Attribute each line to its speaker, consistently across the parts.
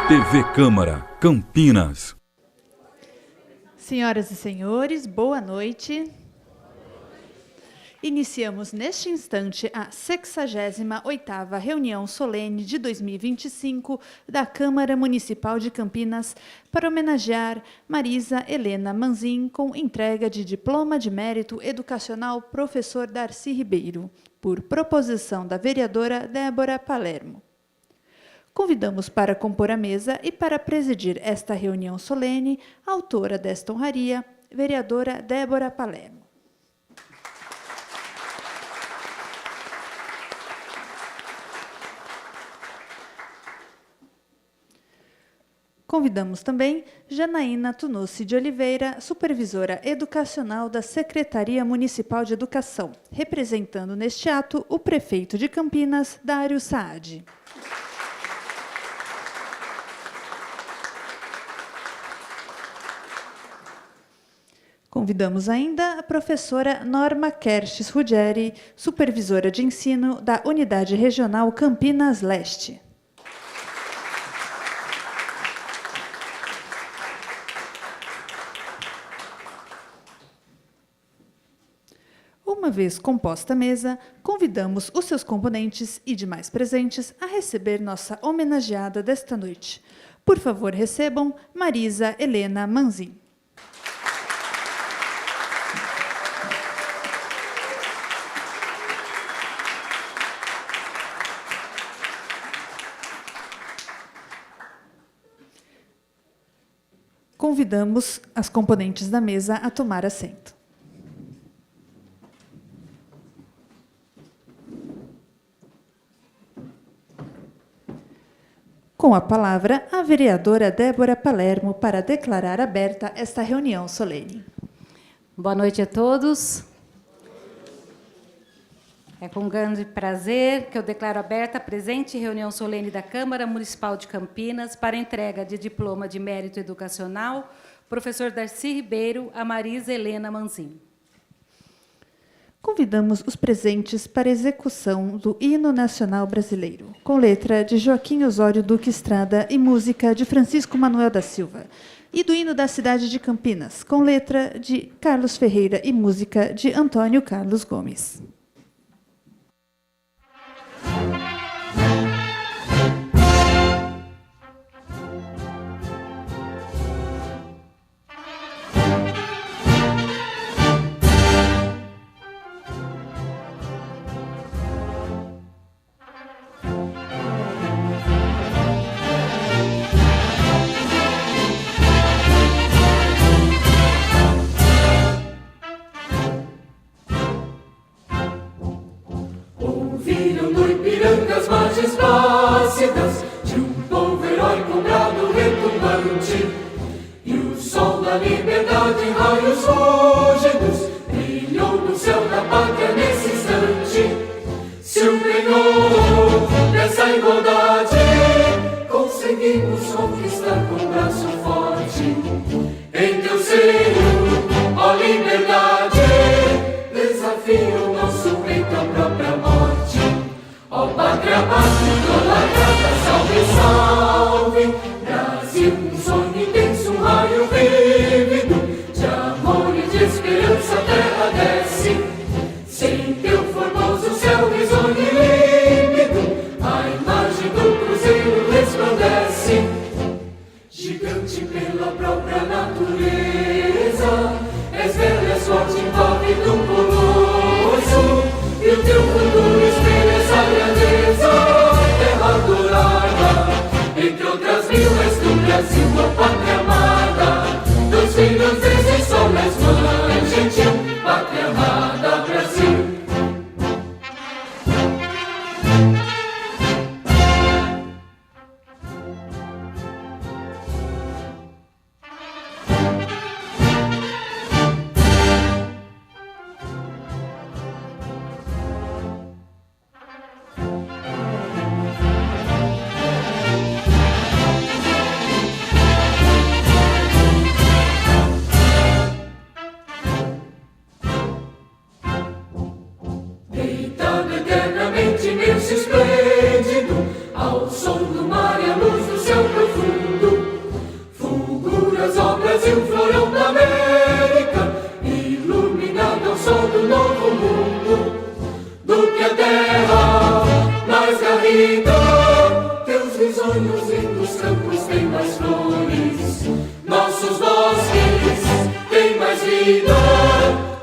Speaker 1: TV Câmara, Campinas.
Speaker 2: Senhoras e senhores, boa noite. Iniciamos neste instante a 68ª reunião solene de 2025 da Câmara Municipal de Campinas para homenagear Marisa Helena Manzin com entrega de Diploma de Mérito Educacional Professor Darcy Ribeiro, por proposição da vereadora Débora Palermo. Convidamos para compor a mesa e para presidir esta reunião solene a autora desta honraria, vereadora Débora Palermo. Convidamos também Janaína Tunossi de Oliveira, supervisora educacional da Secretaria Municipal de Educação, representando neste ato o prefeito de Campinas, Dário Saad. Convidamos ainda a professora Norma Kershis Ruggeri, supervisora de ensino da Unidade Regional Campinas Leste. Uma vez composta a mesa, convidamos os seus componentes e demais presentes a receber nossa homenageada desta noite. Por favor, recebam Marisa Helena Manzin. Convidamos as componentes da mesa a tomar assento. Com a palavra, a vereadora Débora Palermo para declarar aberta esta reunião solene.
Speaker 3: Boa noite a todos. É com grande prazer que eu declaro aberta a presente reunião solene da Câmara Municipal de Campinas para entrega de Diploma de Mérito Educacional, professor Darcy Ribeiro, a Marisa Helena Manzin.
Speaker 2: Convidamos os presentes para a execução do Hino Nacional Brasileiro, com letra de Joaquim Osório Duque Estrada e música de Francisco Manuel da Silva, e do Hino da Cidade de Campinas, com letra de Carlos Ferreira e música de Antônio Carlos Gomes.
Speaker 4: As margens plácidas de um povo heróico, um brado retumbante, e o sol da liberdade em raios fúlgidos brilhou no céu da pátria nesse instante. Se o penhor dessa igualdade conseguimos conquistar com um braço forte, em teu seio, ó liberdade, desafia o nosso peito à própria morte. Ó pátria, pátria, idolatrada, salve, salve, Brasil, um sonho intenso, um raio vívido, de amor e de esperança a terra desce, sem teu formoso céu risonho e límpido, a imagem do cruzeiro resplandece, gigante pela própria natureza, és velha, és forte, envolve do colosso, e o teu futuro espelha essa grandeza, terra dourada,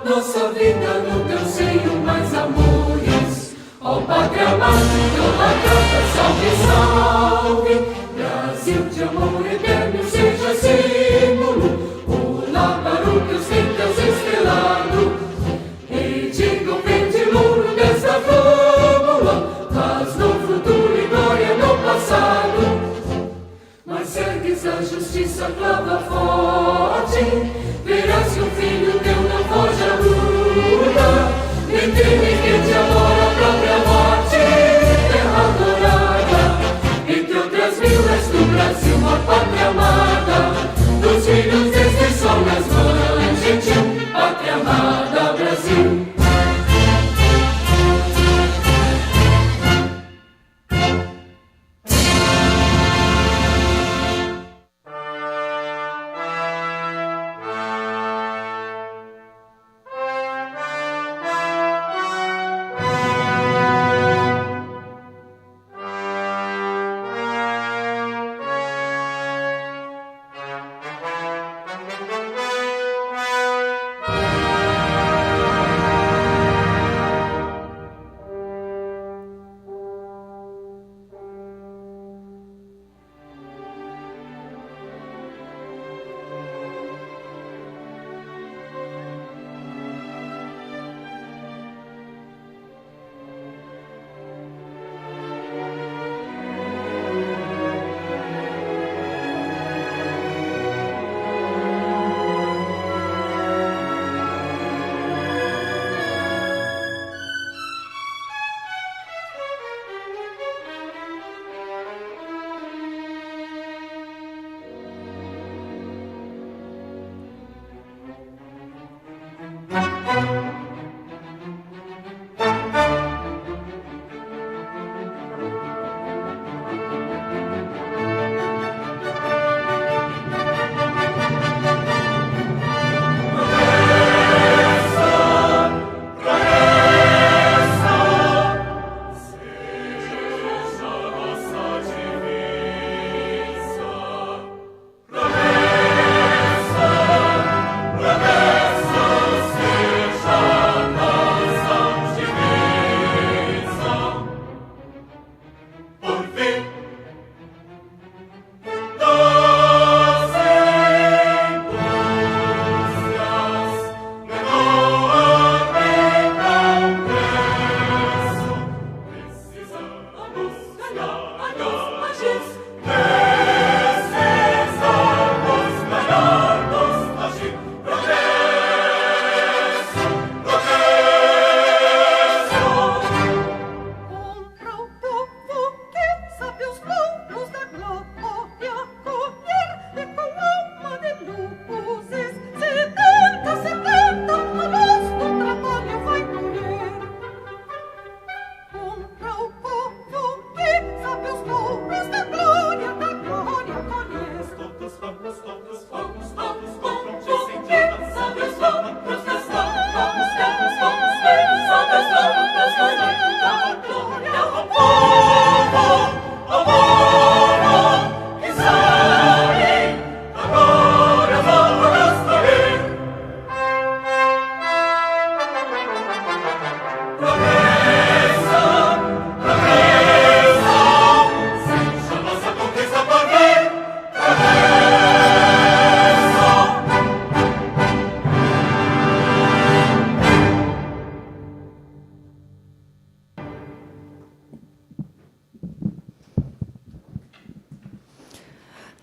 Speaker 4: nossa vida no teu seio mais amores. Ó Pátria Amada, idolatrada, salve, salve, Brasil de amor eterno seja símbolo, o lábaro que ostentas estrelado, e diga o verde louro desta fábula, paz no futuro e glória no passado. Mas ergues a justiça, clava forte, verás que um filho teu não foge à luta. Entre que te adora a própria morte, terra adorada, entre outras mil és do Brasil, a pátria amada, dos filhos deste sol nas mães, gentil, pátria amada, Brasil.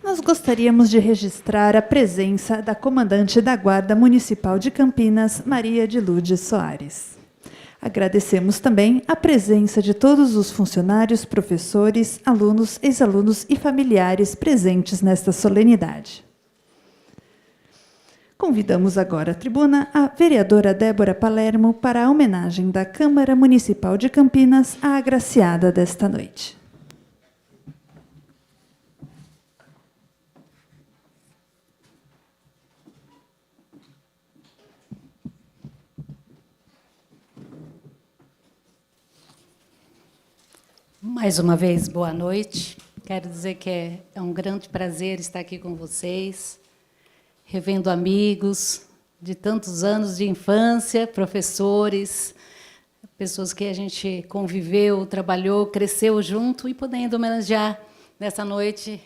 Speaker 2: Nós gostaríamos de registrar a presença da comandante da Guarda Municipal de Campinas, Maria de Lourdes Soares. Agradecemos também a presença de todos os funcionários, professores, alunos, ex-alunos e familiares presentes nesta solenidade. Convidamos agora à tribuna a vereadora Débora Palermo para a homenagem da Câmara Municipal de Campinas à agraciada desta noite.
Speaker 3: Mais uma vez, boa noite. Quero dizer que é um grande prazer estar aqui com vocês, revendo amigos de tantos anos de infância, professores, pessoas que a gente conviveu, trabalhou, cresceu junto, e podendo homenagear nessa noite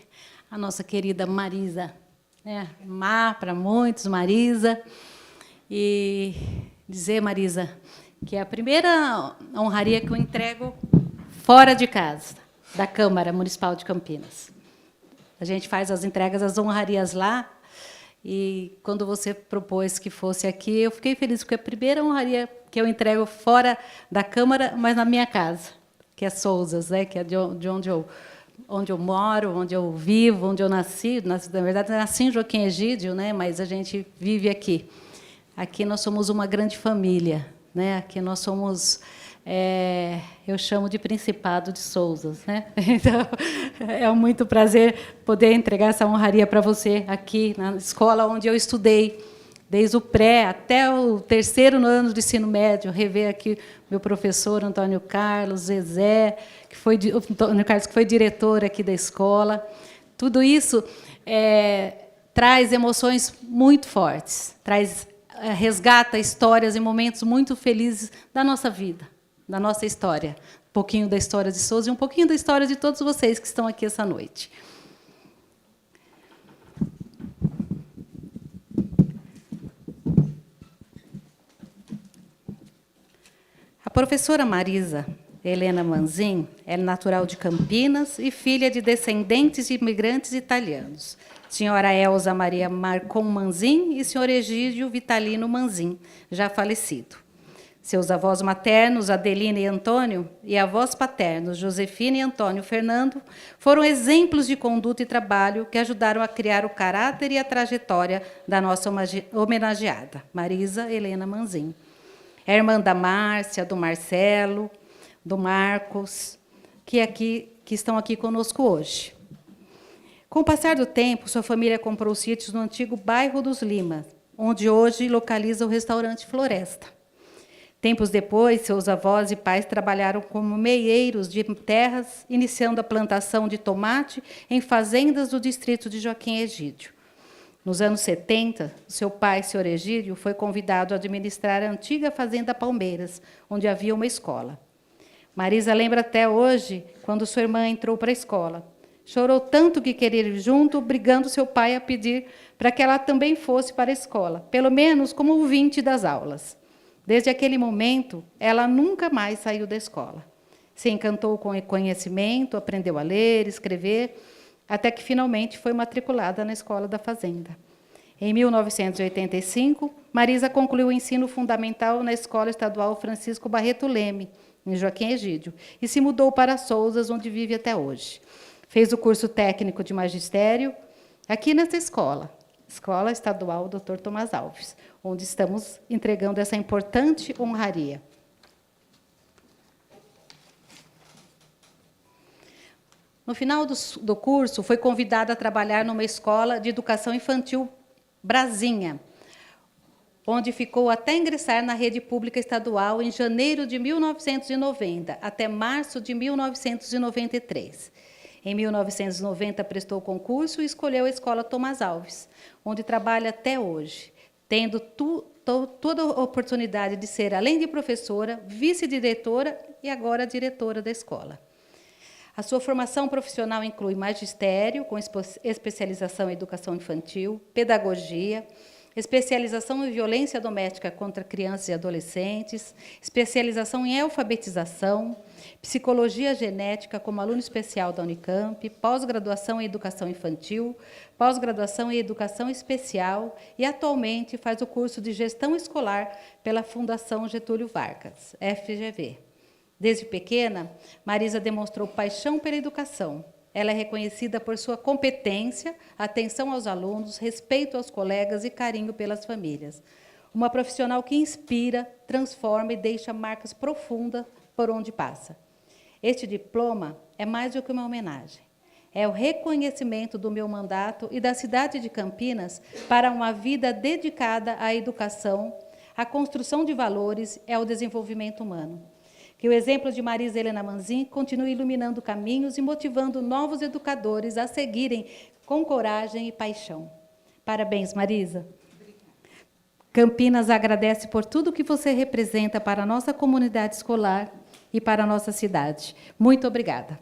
Speaker 3: a nossa querida Marisa, né? Má para muitos, Marisa, e dizer, Marisa, que é a primeira honraria que eu entrego fora de casa, da Câmara Municipal de Campinas. A gente faz as entregas, as honrarias lá, e quando você propôs que fosse aqui, eu fiquei feliz, porque é a primeira honraria que eu entrego fora da Câmara, mas na minha casa, que é Souzas, né? Que é de onde eu moro, onde eu vivo, onde eu nasci. Na verdade, eu nasci em Joaquim Egídio, né? Mas a gente vive aqui. Aqui nós somos uma grande família, né? Aqui nós somos, eu chamo de Principado de Souzas, né? Então, é muito prazer poder entregar essa honraria para você aqui na escola onde eu estudei, desde o pré até o 3º ano de ensino médio. Rever aqui meu professor Antônio Carlos, Zezé, Antônio Carlos, que foi diretor aqui da escola. Tudo isso traz emoções muito fortes, resgata histórias e momentos muito felizes da nossa vida, da nossa história. Um pouquinho da história de Souza e um pouquinho da história de todos vocês que estão aqui essa noite. A professora Marisa Helena Manzin é natural de Campinas e filha de descendentes de imigrantes italianos. Senhora Elza Maria Marcon Manzin e senhor Egídio Vitalino Manzin, já falecido. Seus avós maternos, Adelina e Antônio, e avós paternos, Josefina e Antônio Fernando, foram exemplos de conduta e trabalho que ajudaram a criar o caráter e a trajetória da nossa homenageada, Marisa Helena Manzin. É irmã da Márcia, do Marcelo, do Marcos, que estão aqui conosco hoje. Com o passar do tempo, sua família comprou sítios no antigo bairro dos Limas, onde hoje localiza o restaurante Floresta. Tempos depois, seus avós e pais trabalharam como meeiros de terras, iniciando a plantação de tomate em fazendas do distrito de Joaquim Egídio. Nos anos 70, seu pai, senhor Egídio, foi convidado a administrar a antiga fazenda Palmeiras, onde havia uma escola. Marisa lembra até hoje, quando sua irmã entrou para a escola. Chorou tanto que queria ir junto, obrigando seu pai a pedir para que ela também fosse para a escola, pelo menos como ouvinte das aulas. Desde aquele momento, ela nunca mais saiu da escola. Se encantou com o conhecimento, aprendeu a ler, escrever, até que finalmente foi matriculada na Escola da Fazenda. Em 1985, Marisa concluiu o ensino fundamental na Escola Estadual Francisco Barreto Leme, em Joaquim Egídio, e se mudou para Souzas, onde vive até hoje. Fez o curso técnico de magistério aqui nessa escola, Escola Estadual Dr. Tomás Alves, onde estamos entregando essa importante honraria. No final do curso, foi convidada a trabalhar numa escola de educação infantil Brasinha, onde ficou até ingressar na rede pública estadual em janeiro de 1990, até março de 1993. Em 1990, prestou concurso e escolheu a Escola Tomás Alves, onde trabalha até hoje, tendo toda a oportunidade de ser, além de professora, vice-diretora e agora diretora da escola. A sua formação profissional inclui magistério, com especialização em educação infantil, pedagogia, especialização em violência doméstica contra crianças e adolescentes, especialização em alfabetização, psicologia genética como aluno especial da Unicamp, pós-graduação em educação infantil, pós-graduação em educação especial e, atualmente, faz o curso de gestão escolar pela Fundação Getúlio Vargas, FGV. Desde pequena, Marisa demonstrou paixão pela educação. Ela é reconhecida por sua competência, atenção aos alunos, respeito aos colegas e carinho pelas famílias. Uma profissional que inspira, transforma e deixa marcas profundas por onde passa. Este diploma é mais do que uma homenagem. É o reconhecimento do meu mandato e da cidade de Campinas para uma vida dedicada à educação, à construção de valores e ao desenvolvimento humano. Que o exemplo de Marisa Helena Manzin continue iluminando caminhos e motivando novos educadores a seguirem com coragem e paixão. Parabéns, Marisa. Campinas agradece por tudo que você representa para a nossa comunidade escolar e para a nossa cidade. Muito obrigada.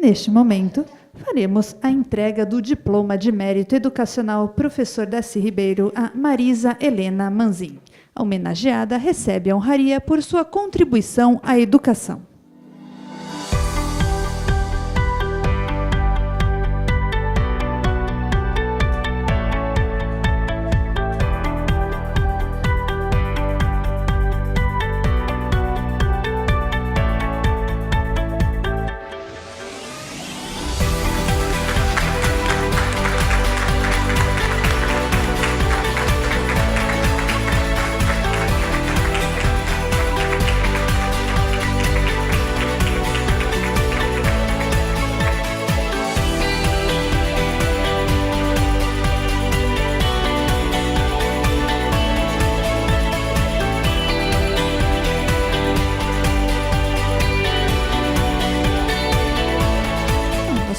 Speaker 2: Neste momento, faremos a entrega do Diploma de Mérito Educacional Professor Darcy Ribeiro a Marisa Helena Manzin. A homenageada recebe a honraria por sua contribuição à educação.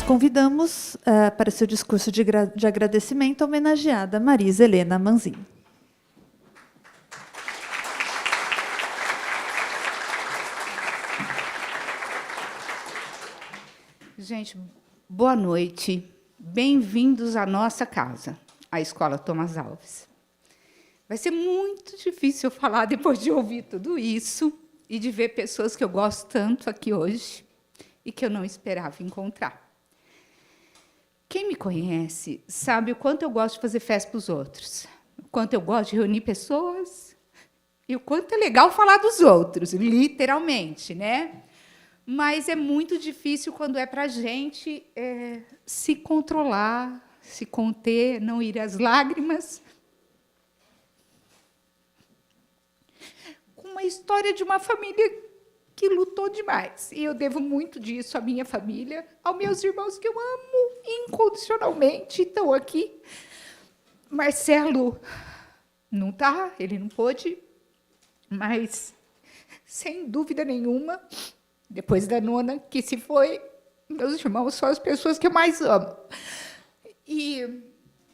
Speaker 2: Convidamos para seu discurso de agradecimento a homenageada Marisa Helena Manzin.
Speaker 5: Gente, boa noite. Bem-vindos à nossa casa, a Escola Thomas Alves. Vai ser muito difícil falar depois de ouvir tudo isso e de ver pessoas que eu gosto tanto aqui hoje e que eu não esperava encontrar. Quem me conhece sabe o quanto eu gosto de fazer festa para os outros, o quanto eu gosto de reunir pessoas e o quanto é legal falar dos outros, literalmente, né? Mas é muito difícil quando é para a gente se controlar, se conter, não ir às lágrimas. Com uma história de uma família que lutou demais. E eu devo muito disso à minha família, aos meus irmãos, que eu amo incondicionalmente, estão aqui. Marcelo não está, ele não pôde, mas, sem dúvida nenhuma, depois da nona, que se foi, meus irmãos são as pessoas que eu mais amo. E,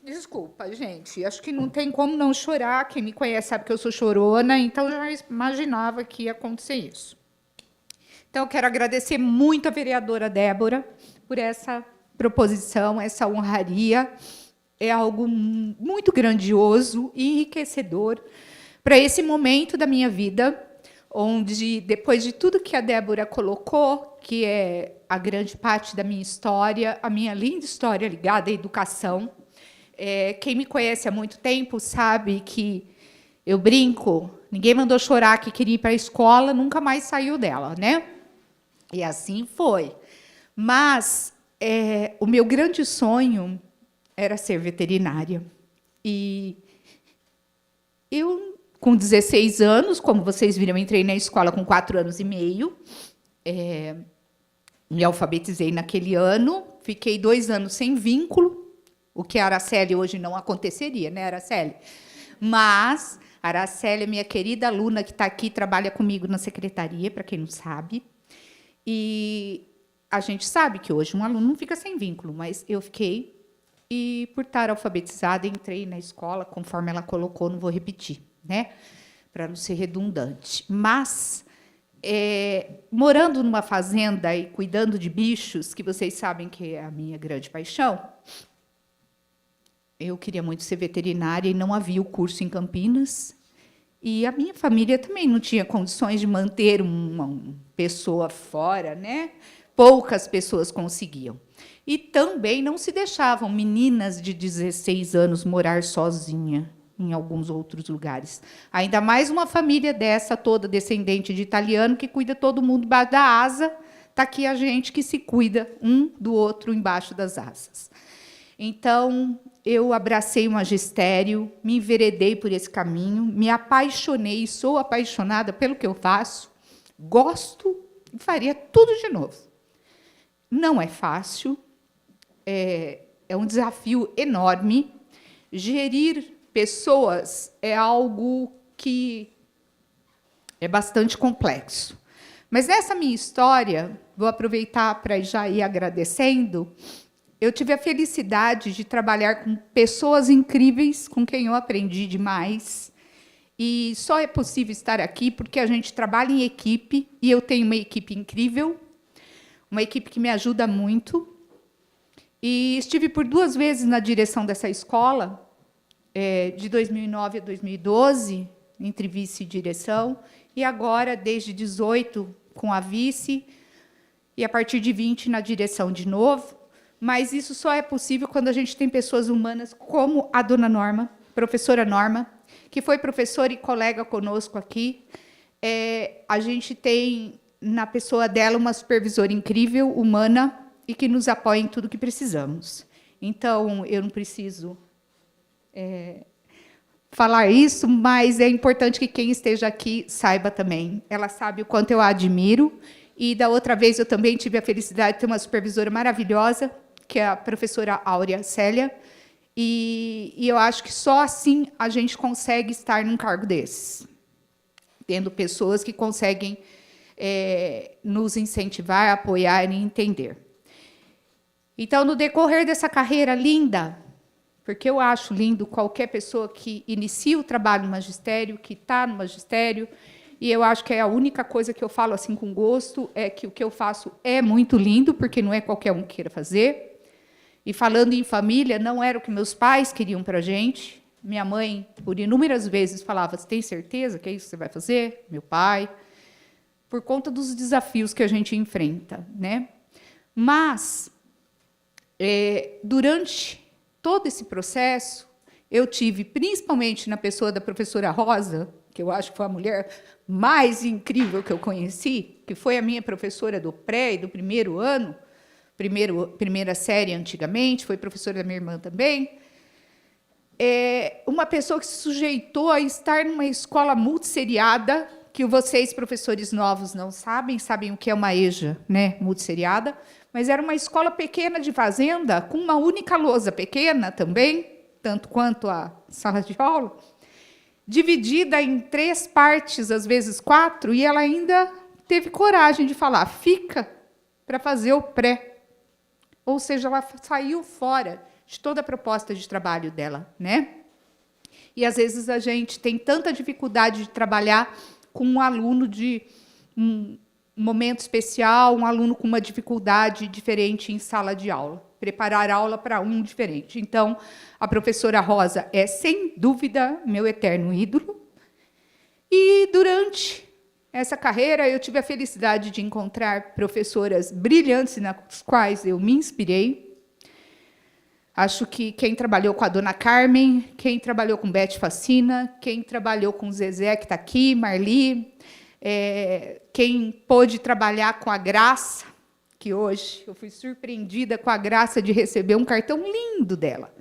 Speaker 5: desculpa, gente, acho que não tem como não chorar. Quem me conhece sabe que eu sou chorona, então já imaginava que ia acontecer isso. Então, eu quero agradecer muito a vereadora Débora por essa proposição, essa honraria. É algo muito grandioso e enriquecedor para esse momento da minha vida, onde, depois de tudo que a Débora colocou, que é a grande parte da minha história, a minha linda história ligada à educação, quem me conhece há muito tempo sabe que eu brinco, ninguém mandou chorar que queria ir para a escola, nunca mais saiu dela, né? E assim foi. Mas o meu grande sonho era ser veterinária. E eu, com 16 anos, como vocês viram, entrei na escola com 4 anos e meio. Me alfabetizei naquele ano, fiquei 2 anos sem vínculo, o que a Araceli hoje não aconteceria, né, Araceli? Mas a Araceli é minha querida aluna que está aqui, trabalha comigo na secretaria, para quem não sabe. E a gente sabe que hoje um aluno não fica sem vínculo, mas eu fiquei, e, por estar alfabetizada, entrei na escola, conforme ela colocou, não vou repetir, né? Para não ser redundante. Mas, morando numa fazenda e cuidando de bichos, que vocês sabem que é a minha grande paixão, eu queria muito ser veterinária e não havia o curso em Campinas. E a minha família também não tinha condições de manter uma pessoa fora, né? Poucas pessoas conseguiam. E também não se deixavam meninas de 16 anos morar sozinha em alguns outros lugares. Ainda mais uma família dessa, toda descendente de italiano, que cuida todo mundo embaixo da asa. Está aqui a gente que se cuida um do outro embaixo das asas. Então, eu abracei o magistério, me enveredei por esse caminho, me apaixonei, sou apaixonada pelo que eu faço, gosto e faria tudo de novo. não é fácil, é um desafio enorme. Gerir pessoas é algo que é bastante complexo. Mas nessa minha história, vou aproveitar para já ir agradecendo, eu tive a felicidade de trabalhar com pessoas incríveis, com quem eu aprendi demais. E só é possível estar aqui porque a gente trabalha em equipe, e eu tenho uma equipe incrível, uma equipe que me ajuda muito. E estive por 2 vezes na direção dessa escola, de 2009 a 2012, entre vice e direção, e agora, desde 18, com a vice, e a partir de 20, na direção de novo. Mas isso só é possível quando a gente tem pessoas humanas como a dona Norma, professora Norma, que foi professora e colega conosco aqui. A gente tem, na pessoa dela, uma supervisora incrível, humana, e que nos apoia em tudo que precisamos. Então, eu não preciso falar isso, mas é importante que quem esteja aqui saiba também. Ela sabe o quanto eu a admiro, e da outra vez eu também tive a felicidade de ter uma supervisora maravilhosa, que é a professora Áurea Célia, e eu acho que só assim a gente consegue estar num cargo desses, tendo pessoas que conseguem nos incentivar, apoiar e entender. Então, no decorrer dessa carreira linda, porque eu acho lindo qualquer pessoa que inicia o trabalho no magistério, que está no magistério, e eu acho que é a única coisa que eu falo assim com gosto, é que o que eu faço é muito lindo, porque não é qualquer um que queira fazer. E falando em família, não era o que meus pais queriam para a gente. Minha mãe, por inúmeras vezes, falava: "Você tem certeza que é isso que você vai fazer?" Meu pai, por conta dos desafios que a gente enfrenta, né? Mas, durante todo esse processo, eu tive, principalmente na pessoa da professora Rosa, que eu acho que foi a mulher mais incrível que eu conheci, que foi a minha professora do pré e do primeiro ano, primeira série antigamente, foi professora da minha irmã também. Uma pessoa que se sujeitou a estar numa escola multisseriada, que vocês, professores novos, não sabem o que é uma EJA, né, multisseriada, mas era uma escola pequena de fazenda, com uma única lousa pequena também, tanto quanto a sala de aula, dividida em 3 partes, às vezes 4, e ela ainda teve coragem de falar: "Fica para fazer o pré". Ou seja, ela saiu fora de toda a proposta de trabalho dela, né? E, às vezes, a gente tem tanta dificuldade de trabalhar com um aluno de um momento especial, um aluno com uma dificuldade diferente em sala de aula, preparar aula para um diferente. Então, a professora Rosa é, sem dúvida, meu eterno ídolo. E, durante essa carreira, eu tive a felicidade de encontrar professoras brilhantes nas quais eu me inspirei. Acho que quem trabalhou com a dona Carmen, quem trabalhou com Beth Facina, quem trabalhou com Zezé, que está aqui, Marli, quem pôde trabalhar com a Graça, que hoje eu fui surpreendida com a Graça de receber um cartão lindo dela.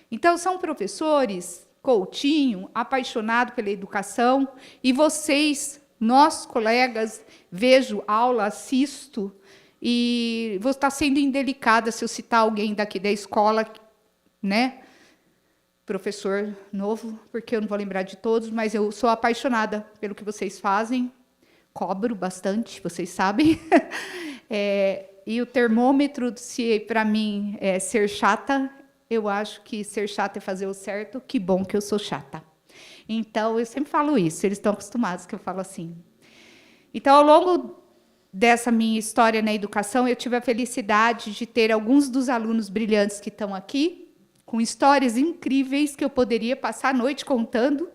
Speaker 5: Então, são professores, Coutinho, apaixonado pela educação, e vocês, nós, colegas, vejo aula, assisto, e vou estar sendo indelicada se eu citar alguém daqui da escola, né? Professor novo, porque eu não vou lembrar de todos, mas eu sou apaixonada pelo que vocês fazem, cobro bastante, vocês sabem. E o termômetro, se para mim é ser chata, eu acho que ser chata é fazer o certo, que bom que eu sou chata. Então, eu sempre falo isso, eles estão acostumados que eu falo assim. Então, ao longo dessa minha história na educação, eu tive a felicidade de ter alguns dos alunos brilhantes que estão aqui, com histórias incríveis que eu poderia passar a noite contando,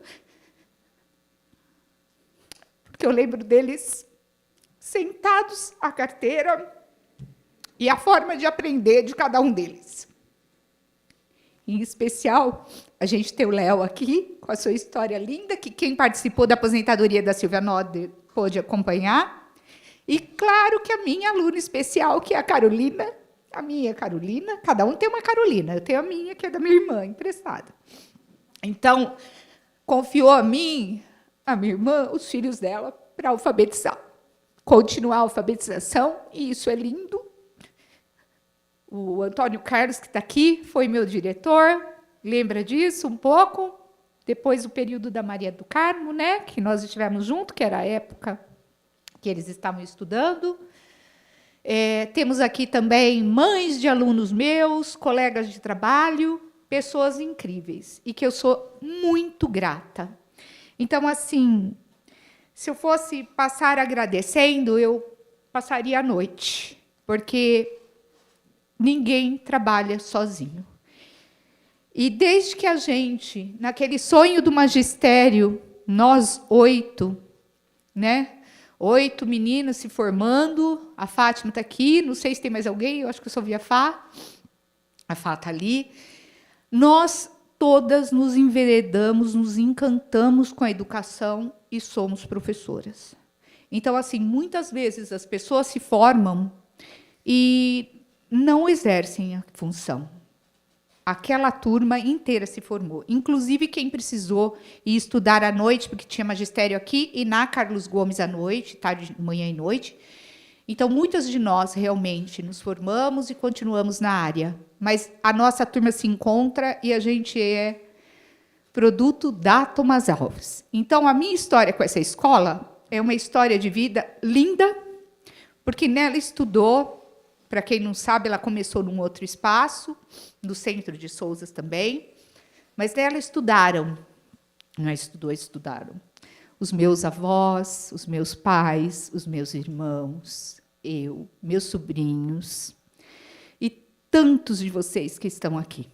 Speaker 5: porque eu lembro deles sentados à carteira e a forma de aprender de cada um deles. Em especial, a gente tem o Léo aqui, com a sua história linda, que quem participou da aposentadoria da Silvia Noder pôde acompanhar. E, claro, que a minha aluna especial, que é a Carolina, a minha Carolina, cada um tem uma Carolina, eu tenho a minha, que é da minha irmã, emprestada. Então, confiou a mim, a minha irmã, os filhos dela, para alfabetizar. Continuar a alfabetização, e isso é lindo. O Antônio Carlos, que está aqui, foi meu diretor, lembra disso um pouco? Depois o período da Maria do Carmo, né, que nós estivemos juntos, que era a época que eles estavam estudando. Temos aqui também mães de alunos meus, colegas de trabalho, pessoas incríveis, e que eu sou muito grata. Então, assim, se eu fosse passar agradecendo, eu passaria a noite, porque ninguém trabalha sozinho. E desde que a gente, naquele sonho do magistério, nós 8, né? 8 meninas se formando, a Fátima está aqui, não sei se tem mais alguém, eu acho que eu só vi a Fá está ali. Nós todas nos enveredamos, nos encantamos com a educação e somos professoras. Então, assim, muitas vezes as pessoas se formam e não exercem a função. Aquela turma inteira se formou, inclusive quem precisou ir estudar à noite, porque tinha magistério aqui e na Carlos Gomes à noite, tarde, manhã e noite. Então, muitas de nós realmente nos formamos e continuamos na área, mas a nossa turma se encontra e a gente é produto da Thomas Alves. Então, a minha história com essa escola é uma história de vida linda, porque nela estudou. Para quem não sabe, ela começou num outro espaço, no Centro de Souzas também, mas nela estudaram, não é estudaram, os meus avós, os meus pais, os meus irmãos, eu, meus sobrinhos, e tantos de vocês que estão aqui.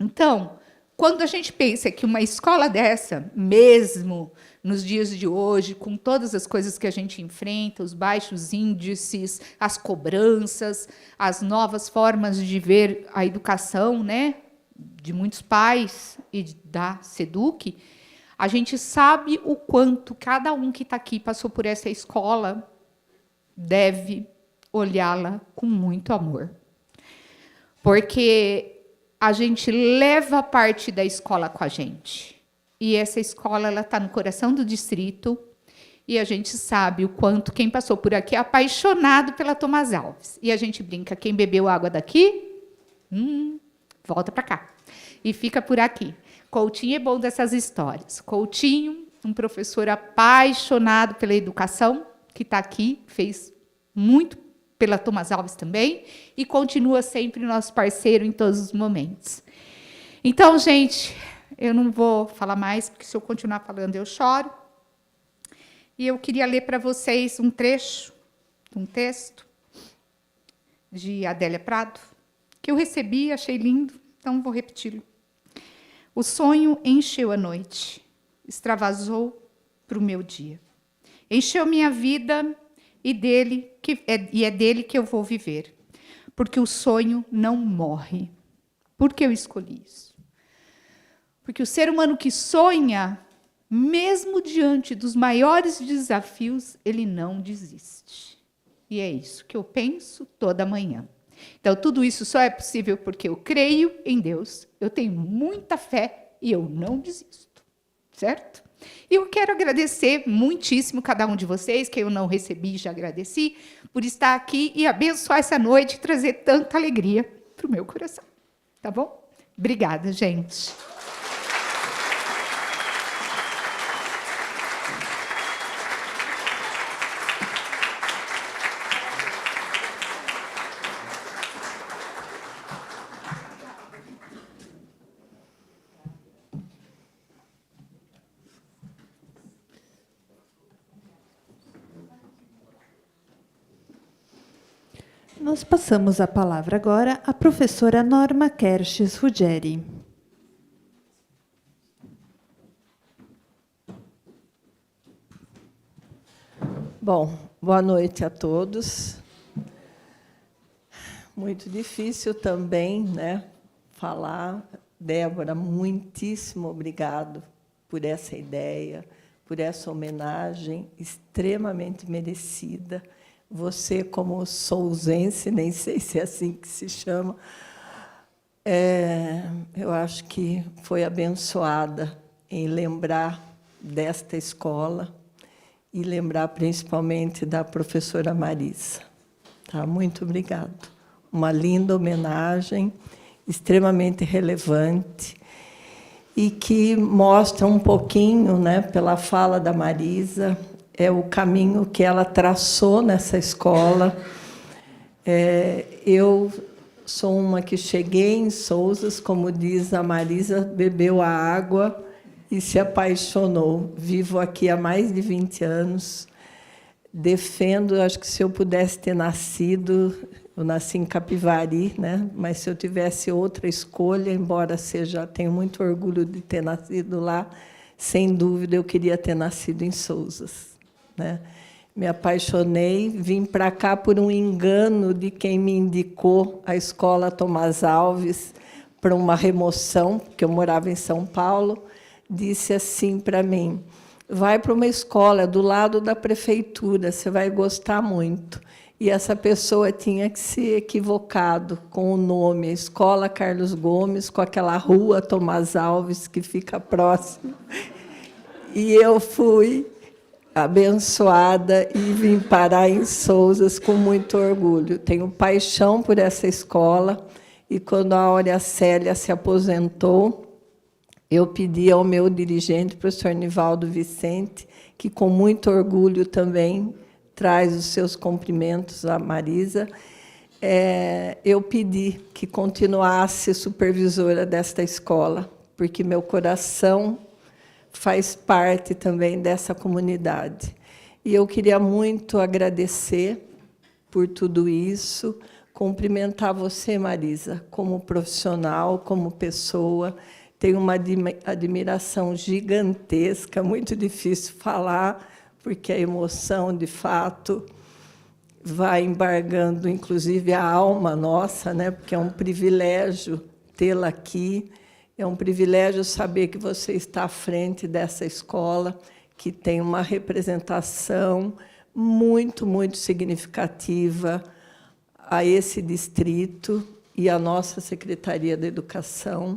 Speaker 5: Então, quando a gente pensa que uma escola dessa, mesmo nos dias de hoje, com todas as coisas que a gente enfrenta, os baixos índices, as cobranças, as novas formas de ver a educação, né, de muitos pais e da SEDUC, a gente sabe o quanto cada um que está aqui passou por essa escola deve olhá-la com muito amor. Porque a gente leva parte da escola com a gente. E essa escola está no coração do distrito, e a gente sabe o quanto quem passou por aqui é apaixonado pela Thomas Alves. E a gente brinca, quem bebeu água daqui, volta para cá. E fica por aqui. Coutinho é bom dessas histórias. Coutinho, um professor apaixonado pela educação, que está aqui, fez muito pela Thomas Alves também, e continua sempre nosso parceiro em todos os momentos. Então, gente, eu não vou falar mais, porque se eu continuar falando eu choro. E eu queria ler para vocês um trecho de um texto de Adélia Prado, que eu recebi, achei lindo, então vou repeti-lo. O sonho encheu a noite, extravasou para o meu dia. Encheu minha vida e é dele que eu vou viver. Porque o sonho não morre. Por que eu escolhi isso? Porque o ser humano que sonha, mesmo diante dos maiores desafios, ele não desiste. E é isso que eu penso toda manhã. Então, tudo isso só é possível porque eu creio em Deus, eu tenho muita fé e eu não desisto. Certo? E eu quero agradecer muitíssimo cada um de vocês, que eu não recebi, já agradeci, por estar aqui e abençoar essa noite e trazer tanta alegria para o meu coração. Tá bom? Obrigada, gente.
Speaker 2: Nós passamos a palavra agora à professora Norma Kerches Ruggeri.
Speaker 6: Bom, boa noite a todos. Muito difícil também, né, falar. Débora, muitíssimo obrigado por essa ideia, por essa homenagem extremamente merecida. Você, como souzense, nem sei se é assim que se chama, eu acho que foi abençoada em lembrar desta escola e lembrar principalmente da professora Marisa. Tá? Muito obrigado. uma linda homenagem, extremamente relevante, e que mostra um pouquinho, né, pela fala da Marisa, o caminho que ela traçou nessa escola. Eu sou uma que cheguei em Sousas, como diz a Marisa, bebeu a água e se apaixonou. Vivo aqui há mais de 20 anos. Defendo, acho que se eu pudesse ter nascido, eu nasci em Capivari, né? Mas se eu tivesse outra escolha, embora tenho muito orgulho de ter nascido lá, sem dúvida eu queria ter nascido em Sousas, né? Me apaixonei, vim para cá por um engano de quem me indicou a escola Tomás Alves para uma remoção, porque eu morava em São Paulo, disse assim para mim: vai para uma escola do lado da prefeitura, você vai gostar muito. E essa pessoa tinha que se equivocado com o nome, a Escola Carlos Gomes, com aquela rua Tomás Alves, que fica próximo. E eu fui abençoada e vim parar em Sousas com muito orgulho. Tenho paixão por essa escola, e quando a Áurea Célia se aposentou, eu pedi ao meu dirigente, professor Nivaldo Vicente, que com muito orgulho também traz os seus cumprimentos à Marisa, eu pedi que continuasse supervisora desta escola, porque meu coração faz parte também dessa comunidade. E eu queria muito agradecer por tudo isso, cumprimentar você, Marisa, como profissional, como pessoa. Tenho uma admiração gigantesca, muito difícil falar, porque a emoção, de fato, vai embargando, inclusive, a alma nossa, né? Porque é um privilégio tê-la aqui, é um privilégio saber que você está à frente dessa escola, que tem uma representação muito, muito significativa a esse distrito e à nossa Secretaria da Educação.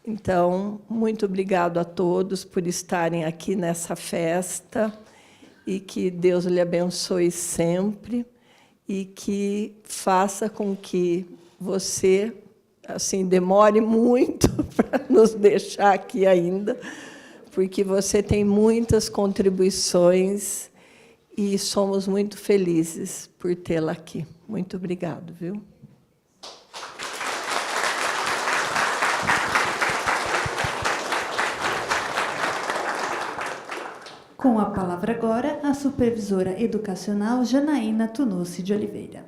Speaker 6: Então, muito obrigado a todos por estarem aqui nessa festa, e que Deus lhe abençoe sempre, e que faça com que você assim demore muito para nos deixar aqui ainda, porque você tem muitas contribuições e somos muito felizes por tê-la aqui. Muito obrigado, viu?
Speaker 2: Com a palavra agora, a supervisora educacional Janaína Tunossi de Oliveira.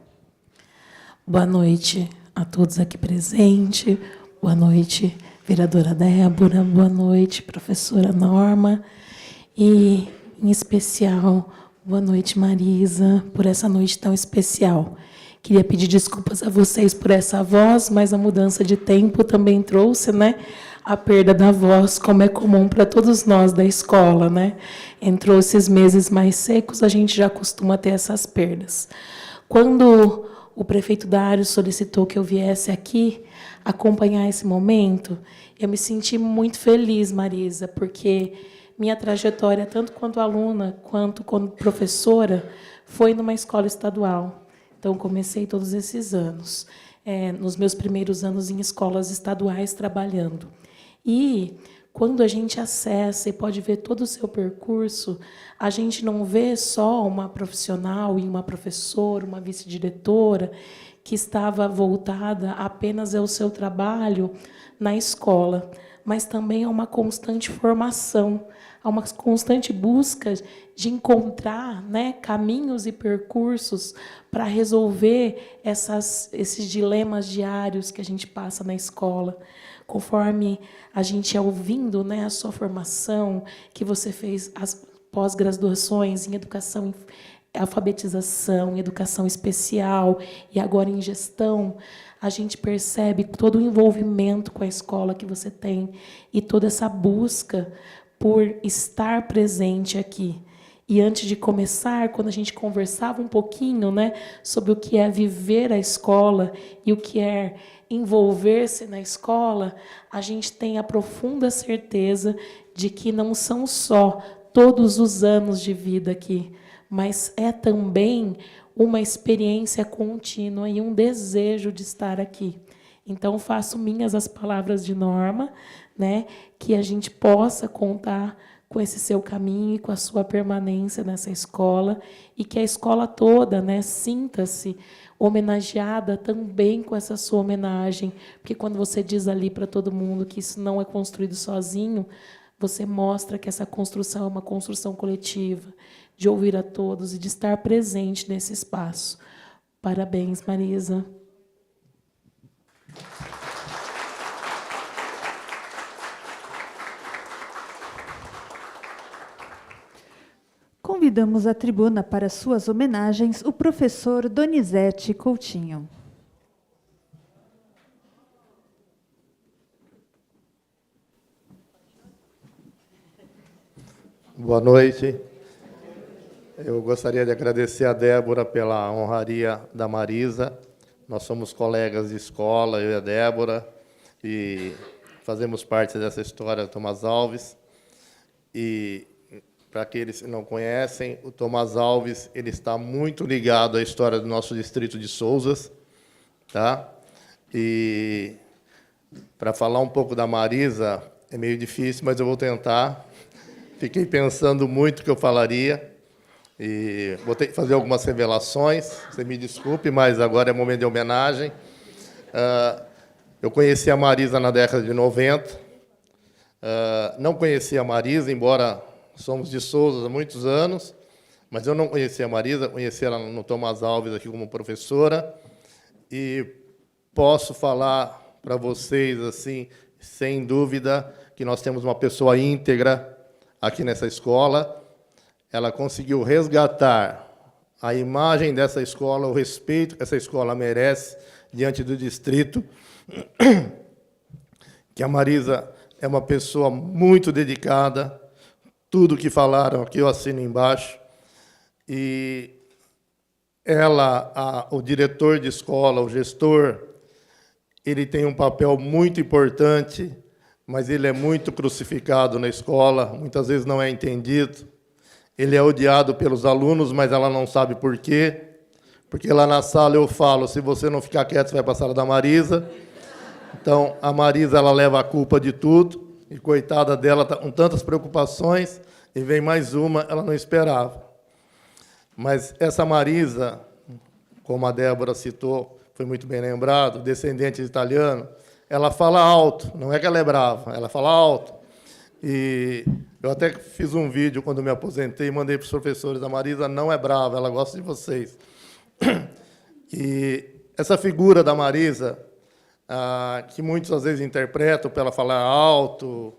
Speaker 7: Boa noite a todos aqui presentes. Boa noite, vereadora Débora. Boa noite, professora Norma. E, em especial, boa noite, Marisa, por essa noite tão especial. Queria pedir desculpas a vocês por essa voz, mas a mudança de tempo também trouxe, né, a perda da voz, como é comum para todos nós da escola, né? Entrou esses meses mais secos, a gente já costuma ter essas perdas. Quando o prefeito Dário solicitou que eu viesse aqui acompanhar esse momento, eu me senti muito feliz, Marisa, porque minha trajetória, tanto quanto aluna, quanto como professora, foi numa escola estadual. Então, comecei todos esses anos, nos meus primeiros anos em escolas estaduais, trabalhando. E, quando a gente acessa e pode ver todo o seu percurso, a gente não vê só uma profissional e uma professora, uma vice-diretora, que estava voltada apenas ao seu trabalho na escola, mas também a uma constante formação, a uma constante busca de encontrar, né, caminhos e percursos para resolver esses dilemas diários que a gente passa na escola. Conforme a gente ia ouvindo, né, a sua formação, que você fez as pós-graduações em educação, alfabetização, em educação especial e agora em gestão, a gente percebe todo o envolvimento com a escola que você tem e toda essa busca por estar presente aqui. E antes de começar, quando a gente conversava um pouquinho, né, sobre o que é viver a escola e o que é envolver-se na escola, a gente tem a profunda certeza de que não são só todos os anos de vida aqui, mas é também uma experiência contínua e um desejo de estar aqui. Então, faço minhas as palavras de Norma, né, que a gente possa contar com esse seu caminho e com a sua permanência nessa escola, e que a escola toda, né, sinta-se homenageada também com essa sua homenagem, porque quando você diz ali para todo mundo que isso não é construído sozinho, você mostra que essa construção é uma construção coletiva, de ouvir a todos e de estar presente nesse espaço. Parabéns, Marisa.
Speaker 2: Convidamos à tribuna para suas homenagens o professor Donizete Coutinho.
Speaker 8: Boa noite. Eu gostaria de agradecer a Débora pela honraria da Marisa. Nós somos colegas de escola, eu e a Débora, e fazemos parte dessa história do Tomás Alves. E, para aqueles que não conhecem, o Tomás Alves ele está muito ligado à história do nosso distrito de Sousas. Tá? E, para falar um pouco da Marisa, é meio difícil, mas eu vou tentar. Fiquei pensando muito o que eu falaria. E vou ter que fazer algumas revelações, você me desculpe, mas agora é momento de homenagem. Eu conheci a Marisa na década de 90. Não conhecia a Marisa, embora somos de Sousas há muitos anos, mas eu não conhecia a Marisa, conheci ela no Tomás Alves aqui como professora, e posso falar para vocês, assim, sem dúvida, que nós temos uma pessoa íntegra aqui nessa escola. Ela conseguiu resgatar a imagem dessa escola, o respeito que essa escola merece diante do distrito, que a Marisa é uma pessoa muito dedicada, tudo que falaram aqui eu assino embaixo, e ela, o diretor de escola, o gestor, ele tem um papel muito importante, mas ele é muito crucificado na escola, muitas vezes não é entendido. Ele é odiado pelos alunos, mas ela não sabe por quê. Porque lá na sala eu falo, se você não ficar quieto, você vai para a sala da Marisa. Então, a Marisa ela leva a culpa de tudo, e coitada dela, está com tantas preocupações, e vem mais uma, ela não esperava. Mas essa Marisa, como a Débora citou, foi muito bem lembrado, descendente de italiano, ela fala alto, não é que ela é brava, ela fala alto. E eu até fiz um vídeo quando me aposentei e mandei para os professores. A Marisa não é brava, ela gosta de vocês. E essa figura da Marisa, que muitos às vezes interpretam para ela falar alto,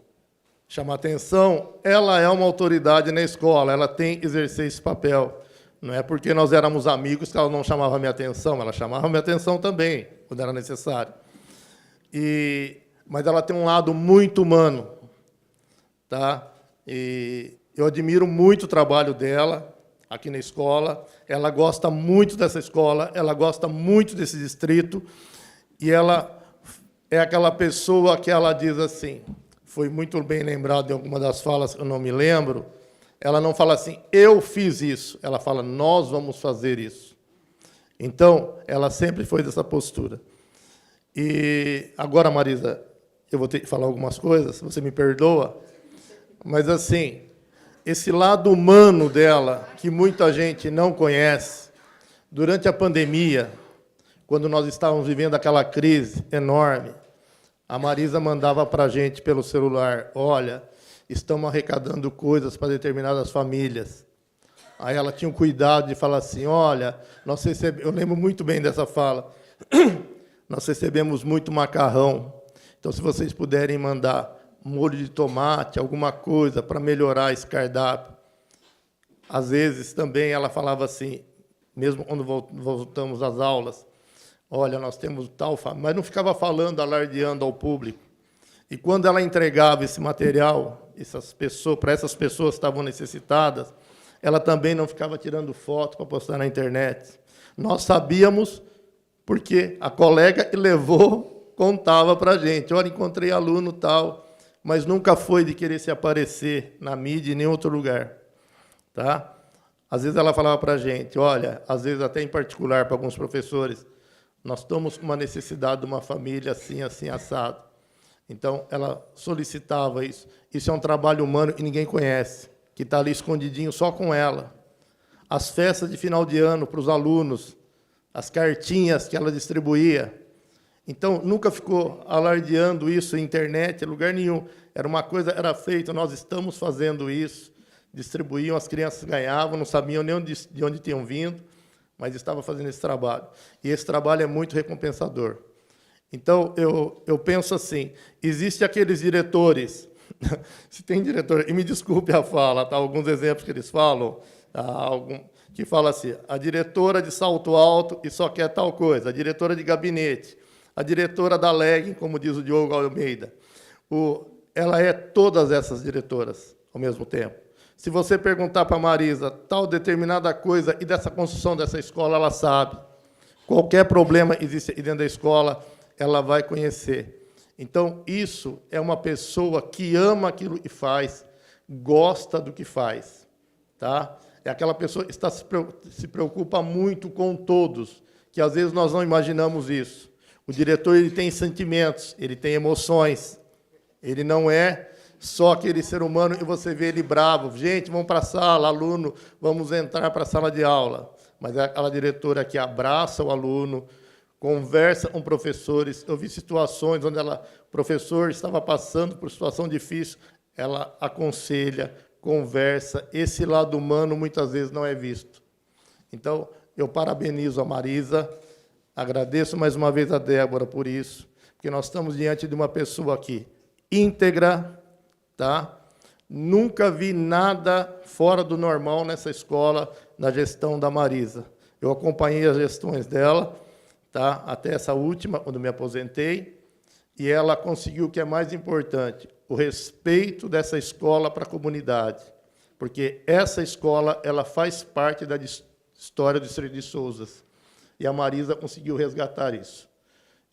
Speaker 8: chamar atenção, ela é uma autoridade na escola, ela tem que exercer esse papel. Não é porque nós éramos amigos que ela não chamava a minha atenção, ela chamava a minha atenção também, quando era necessário. Mas ela tem um lado muito humano. Tá? E eu admiro muito o trabalho dela aqui na escola. Ela gosta muito dessa escola, ela gosta muito desse distrito, e ela é aquela pessoa que ela diz assim, foi muito bem lembrado em alguma das falas que eu não me lembro, ela não fala assim, eu fiz isso, ela fala, nós vamos fazer isso. Então, ela sempre foi dessa postura. E agora, Marisa, eu vou ter que falar algumas coisas, se você me perdoa. Mas, assim, esse lado humano dela, que muita gente não conhece, durante a pandemia, quando nós estávamos vivendo aquela crise enorme, a Marisa mandava para a gente pelo celular, olha, estamos arrecadando coisas para determinadas famílias. Aí ela tinha o cuidado de falar assim, olha, eu lembro muito bem dessa fala, nós recebemos muito macarrão, então, se vocês puderem mandar molho de tomate, alguma coisa para melhorar esse cardápio. Às vezes, também, ela falava assim, mesmo quando voltamos às aulas, olha, nós temos tal família, mas não ficava falando, alardeando ao público. E quando ela entregava esse material para essas pessoas que estavam necessitadas, ela também não ficava tirando foto para postar na internet. Nós sabíamos, porque a colega que levou contava para a gente, olha, encontrei aluno tal, mas nunca foi de querer se aparecer na mídia em nenhum outro lugar. Tá? Às vezes ela falava para a gente, olha, às vezes até em particular para alguns professores, nós estamos com uma necessidade de uma família assim, assim, assado. Então, ela solicitava isso. Isso é um trabalho humano e ninguém conhece, que está ali escondidinho só com ela. As festas de final de ano para os alunos, as cartinhas que ela distribuía. Então, nunca ficou alardeando isso em internet, em lugar nenhum. Era uma coisa, era feita, nós estamos fazendo isso. Distribuíam, as crianças ganhavam, não sabiam nem de onde tinham vindo, mas estava fazendo esse trabalho. E esse trabalho é muito recompensador. Então, eu penso assim, existem aqueles diretores, se tem diretor, e me desculpe a fala, tá? Alguns exemplos que eles falam, que fala assim, a diretora de salto alto e só quer tal coisa, a diretora de gabinete, a diretora da legging, como diz o Diogo Almeida. Ela é todas essas diretoras ao mesmo tempo. Se você perguntar para a Marisa tal determinada coisa e dessa construção dessa escola, ela sabe. Qualquer problema existe dentro da escola, ela vai conhecer. Então, isso é uma pessoa que ama aquilo que faz, gosta do que faz. Tá? É aquela pessoa que se preocupa muito com todos, que às vezes nós não imaginamos isso. O diretor ele tem sentimentos, ele tem emoções. Ele não é só aquele ser humano e você vê ele bravo. Gente, vamos para a sala, aluno, vamos entrar para a sala de aula. Mas é aquela diretora que abraça o aluno, conversa com professores. Eu vi situações onde o professor estava passando por situação difícil, ela aconselha, conversa. Esse lado humano, muitas vezes, não é visto. Então, eu parabenizo a Marisa, agradeço mais uma vez a Débora por isso, porque nós estamos diante de uma pessoa aqui íntegra, tá? Nunca vi nada fora do normal nessa escola, na gestão da Marisa. Eu acompanhei as gestões dela, tá? Até essa última, quando me aposentei, e ela conseguiu o que é mais importante, o respeito dessa escola para a comunidade, porque essa escola ela faz parte da história do Distrito de Souzas, e a Marisa conseguiu resgatar isso.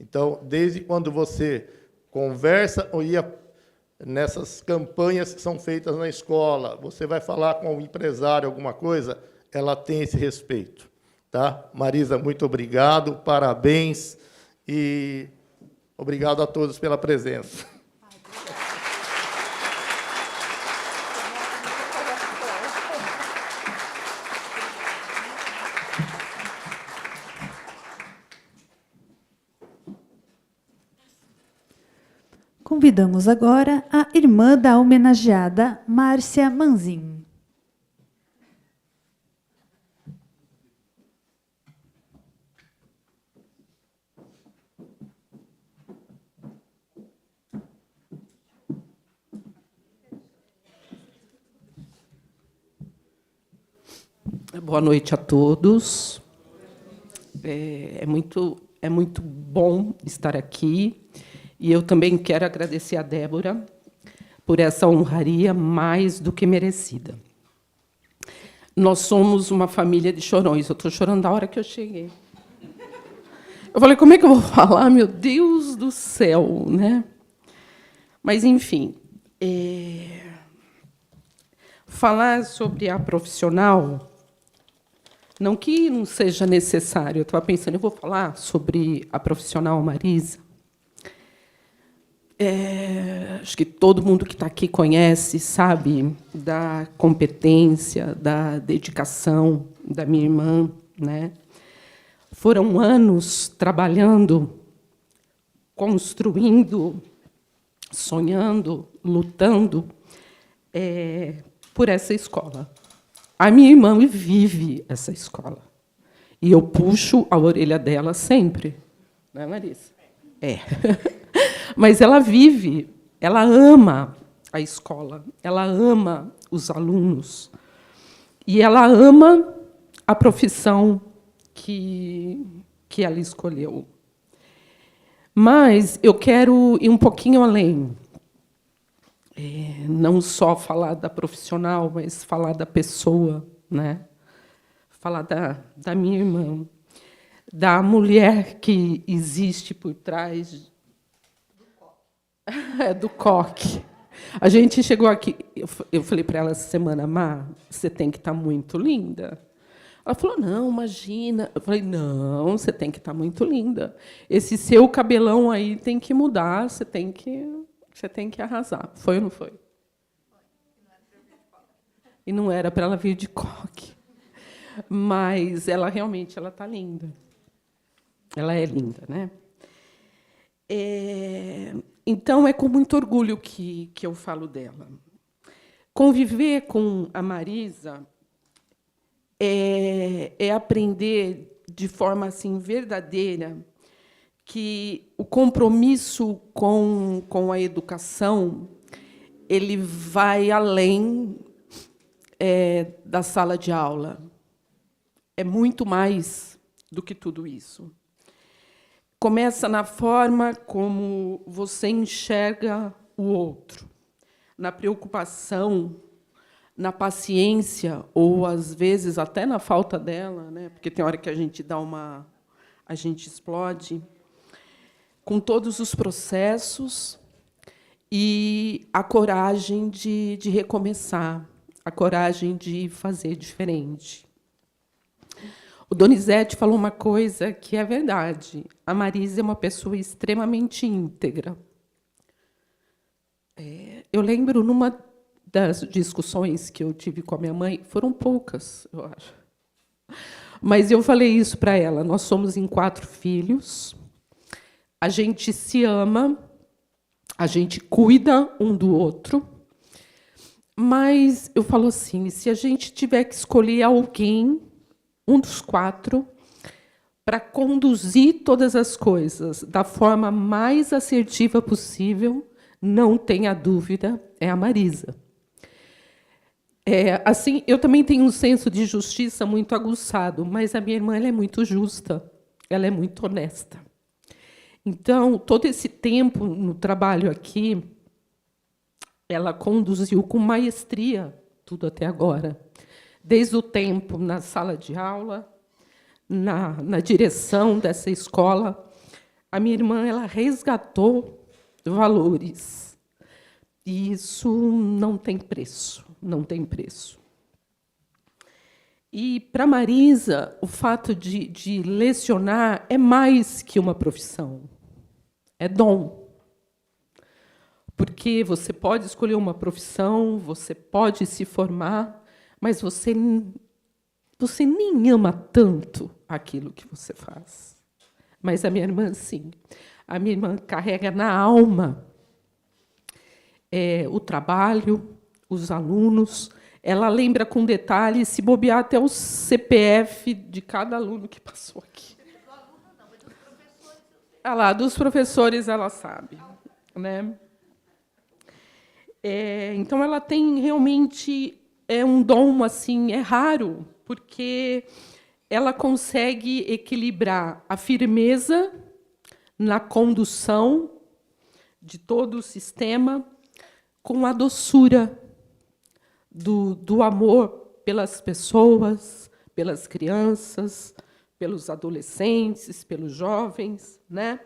Speaker 8: Então, desde quando você conversa ou ia nessas campanhas que são feitas na escola, você vai falar com o empresário alguma coisa, ela tem esse respeito. Tá? Marisa, muito obrigado, parabéns e obrigado a todos pela presença.
Speaker 2: Convidamos agora a irmã da homenageada, Márcia Manzin.
Speaker 9: Boa noite a todos. É muito bom estar aqui. E eu também quero agradecer a Débora por essa honraria mais do que merecida. Nós somos uma família de chorões. Eu estou chorando da hora que eu cheguei. Eu falei, como é que eu vou falar? Meu Deus do céu, né? Mas, enfim, falar sobre a profissional, não que não seja necessário. Eu estava pensando, eu vou falar sobre a profissional Marisa. Acho que todo mundo que está aqui conhece, sabe, da competência, da dedicação da minha irmã, né? Foram anos trabalhando, construindo, sonhando, lutando por essa escola. A minha irmã vive essa escola. E eu puxo a orelha dela sempre. Não é, Marisa? É. Mas ela vive, ela ama a escola, ela ama os alunos. E ela ama a profissão que ela escolheu. Mas eu quero ir um pouquinho além. Não só falar da profissional, mas falar da pessoa, né? Falar da minha irmã, da mulher que existe por trás do coque. A gente chegou aqui, eu falei para ela essa semana, Má, você tem que estar muito linda. Ela falou, não, imagina. Eu falei, não, você tem que estar muito linda. Esse seu cabelão aí tem que mudar, você tem que arrasar. Foi ou não foi? E não era para ela vir de coque. Mas ela realmente está linda. Ela é linda, né? Então, é com muito orgulho que eu falo dela. Conviver com a Marisa é aprender de forma assim verdadeira que o compromisso com a educação ele vai além da sala de aula. É muito mais do que tudo isso. Começa na forma como você enxerga o outro, na preocupação, na paciência, ou, às vezes, até na falta dela, né? Porque tem hora que a gente explode, com todos os processos e a coragem de recomeçar, a coragem de fazer diferente. O Donizete falou uma coisa que é verdade. A Marisa é uma pessoa extremamente íntegra. Eu lembro, numa das discussões que eu tive com a minha mãe, foram poucas, eu acho. Mas eu falei isso para ela. Nós somos em 4 filhos, a gente se ama, a gente cuida um do outro, mas eu falo assim, se a gente tiver que escolher alguém, um dos 4, para conduzir todas as coisas da forma mais assertiva possível, não tenha dúvida, é a Marisa. Assim, eu também tenho um senso de justiça muito aguçado, mas a minha irmã ela é muito justa, ela é muito honesta. Então, todo esse tempo no trabalho aqui, ela conduziu com maestria tudo até agora. Desde o tempo na sala de aula, na direção dessa escola, a minha irmã ela resgatou valores. E isso não tem preço, não tem preço. E, para Marisa, o fato de lecionar é mais que uma profissão, é dom. Porque você pode escolher uma profissão, você pode se formar, mas você nem ama tanto aquilo que você faz. Mas a minha irmã, sim. A minha irmã carrega na alma o trabalho, os alunos. Ela lembra com detalhe, se bobear até o CPF de cada aluno que passou aqui. Dos professores ela sabe, né? Então, ela tem realmente um dom assim, é raro, porque ela consegue equilibrar a firmeza na condução de todo o sistema com a doçura do amor pelas pessoas, pelas crianças, pelos adolescentes, pelos jovens, né?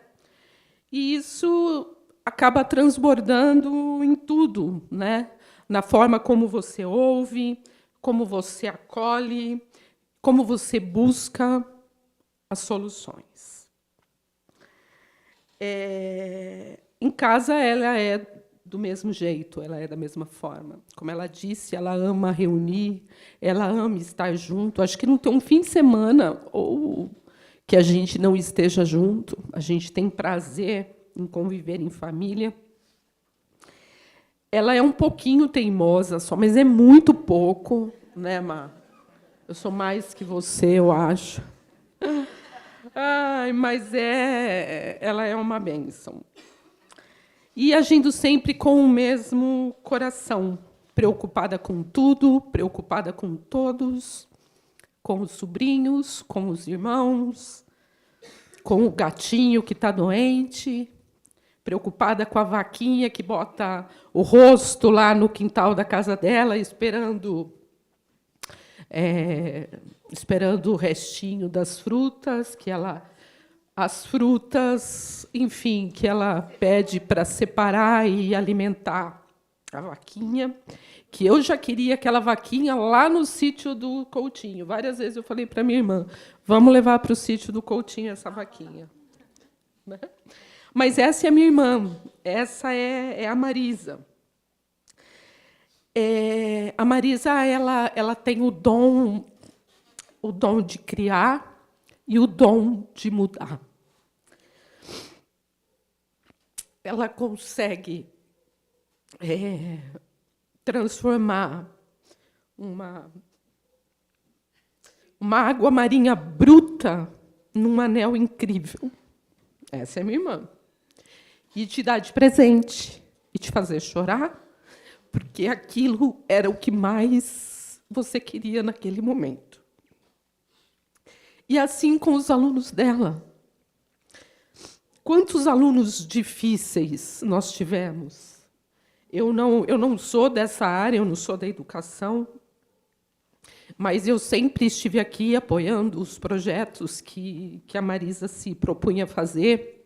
Speaker 9: E isso acaba transbordando em tudo, né? Na forma como você ouve, como você acolhe, como você busca as soluções. Em casa, ela é do mesmo jeito, ela é da mesma forma. Como ela disse, ela ama reunir, ela ama estar junto. Acho que não tem um fim de semana ou que a gente não esteja junto. A gente tem prazer em conviver em família. Ela é um pouquinho teimosa só, mas é muito pouco, né, Má? Eu sou mais que você, eu acho. Mas ela é uma bênção. E agindo sempre com o mesmo coração, preocupada com tudo, preocupada com todos, com os sobrinhos, com os irmãos, com o gatinho que está doente, preocupada com a vaquinha que bota o rosto lá no quintal da casa dela, esperando o restinho das frutas, as frutas, enfim, que ela pede para separar e alimentar a vaquinha, que eu já queria aquela vaquinha lá no sítio do Coutinho. Várias vezes eu falei para minha irmã, vamos levar para o sítio do Coutinho essa vaquinha. Né? Mas essa é a minha irmã, essa é a Marisa. A Marisa ela tem o dom de criar e o dom de mudar. Ela consegue transformar uma água marinha bruta num anel incrível. Essa é minha irmã. E te dar de presente e te fazer chorar, porque aquilo era o que mais você queria naquele momento. E assim com os alunos dela. Quantos alunos difíceis nós tivemos? Eu não sou dessa área, eu não sou da educação, mas eu sempre estive aqui apoiando os projetos que a Marisa se propunha a fazer.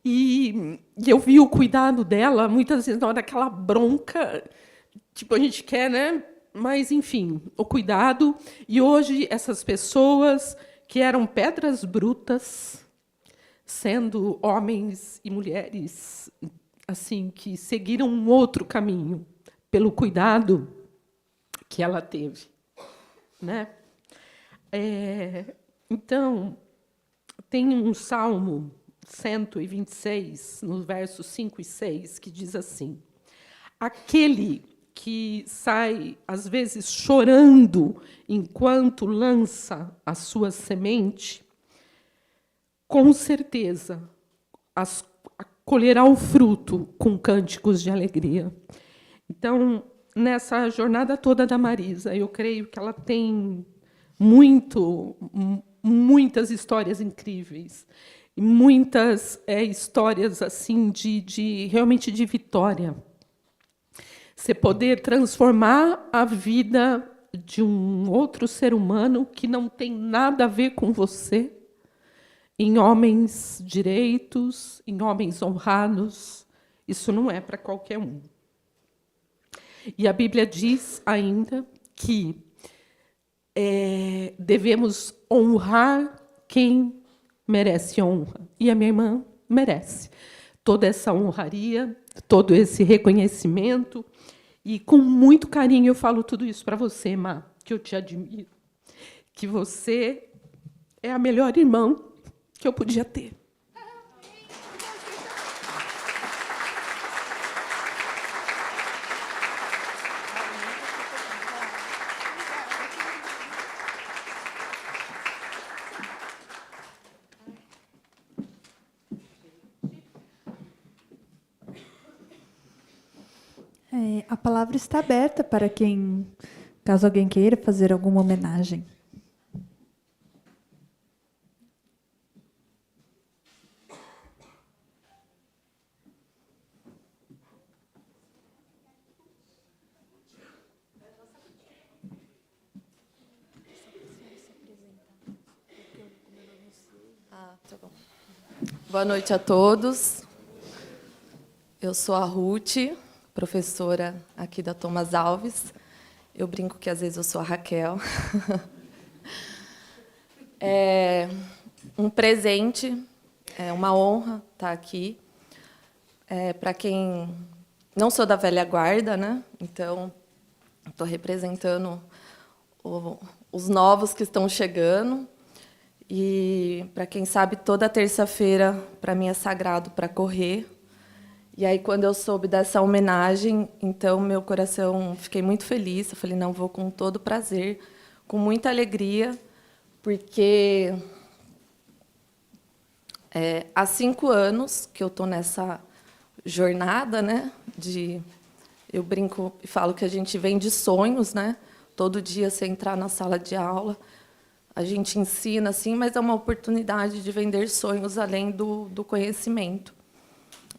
Speaker 9: E eu vi o cuidado dela, muitas vezes, na hora daquela bronca, tipo, a gente quer, né? Mas, enfim, o cuidado. E hoje, essas pessoas que eram pedras brutas, sendo homens e mulheres assim que seguiram um outro caminho pelo cuidado que ela teve, né? Então, tem um Salmo 126, nos versos 5 e 6, que diz assim: aquele que sai, às vezes, chorando enquanto lança a sua semente, com certeza colherá o fruto com cânticos de alegria. Então, nessa jornada toda da Marisa, eu creio que ela tem muitas histórias incríveis, muitas histórias assim realmente de vitória. Você poder transformar a vida de um outro ser humano que não tem nada a ver com você, em homens direitos, em homens honrados, isso não é para qualquer um. E a Bíblia diz ainda que devemos honrar quem merece honra. E a minha irmã merece toda essa honraria, todo esse reconhecimento. E com muito carinho eu falo tudo isso para você, Má, que eu te admiro, que você é a melhor irmã que eu podia ter.
Speaker 2: A palavra está aberta para caso alguém queira fazer alguma homenagem.
Speaker 10: Tá bom. Boa noite a todos. Eu sou a Ruth, professora aqui da Thomas Alves. Eu brinco que às vezes eu sou a Raquel. É um presente, é uma honra estar aqui. Para quem não sou da velha guarda, né? Então estou representando os novos que estão chegando. E, para quem sabe, toda terça-feira, para mim, é sagrado para correr. E aí, quando eu soube dessa homenagem, então, meu coração, fiquei muito feliz. Eu falei, não, vou com todo prazer, com muita alegria, porque há 5 anos que eu estou nessa jornada, né? Eu brinco e falo que a gente vem de sonhos, né? Todo dia, você entrar na sala de aula, a gente ensina, assim, mas é uma oportunidade de vender sonhos além do conhecimento.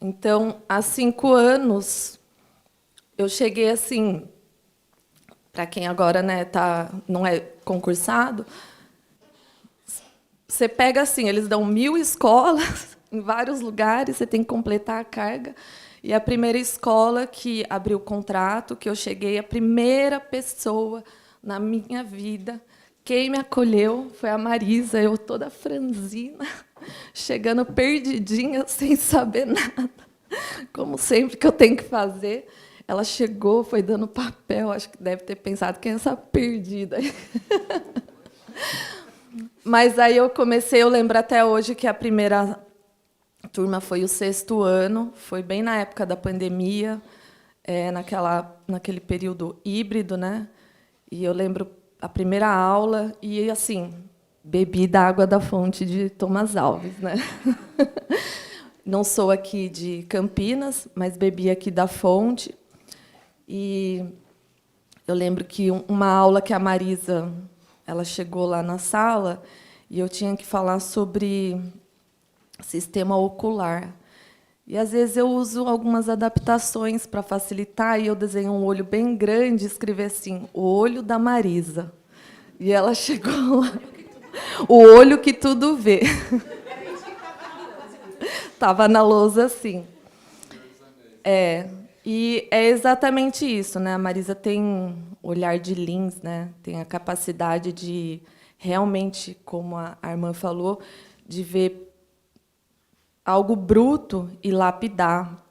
Speaker 10: Então, há 5 anos, eu cheguei assim, para quem agora, né, não é concursado, você pega assim, eles dão 1000 escolas em vários lugares, você tem que completar a carga. E a primeira escola que abriu o contrato, que eu cheguei, a primeira pessoa na minha vida, quem me acolheu foi a Marisa, eu toda franzina, chegando perdidinha, sem saber nada, como sempre que eu tenho que fazer. Ela chegou, foi dando papel, acho que deve ter pensado, quem é essa perdida? Mas aí eu comecei, eu lembro até hoje que a primeira turma foi o 6º ano, foi bem na época da pandemia, naquele período híbrido, né? E eu lembro a primeira aula e, assim, bebi da água da fonte de Thomas Alves, né? Não sou aqui de Campinas, mas bebi aqui da fonte. E eu lembro que uma aula que a Marisa, ela chegou lá na sala e eu tinha que falar sobre sistema ocular. E, às vezes, eu uso algumas adaptações para facilitar, e eu desenho um olho bem grande e escrevi assim, o olho da Marisa. E ela chegou lá, o olho que tudo vê. Estava na lousa assim. E é exatamente isso, né? A Marisa tem olhar de lins, né? Tem a capacidade de, realmente, como a irmã falou, de ver algo bruto e lapidar,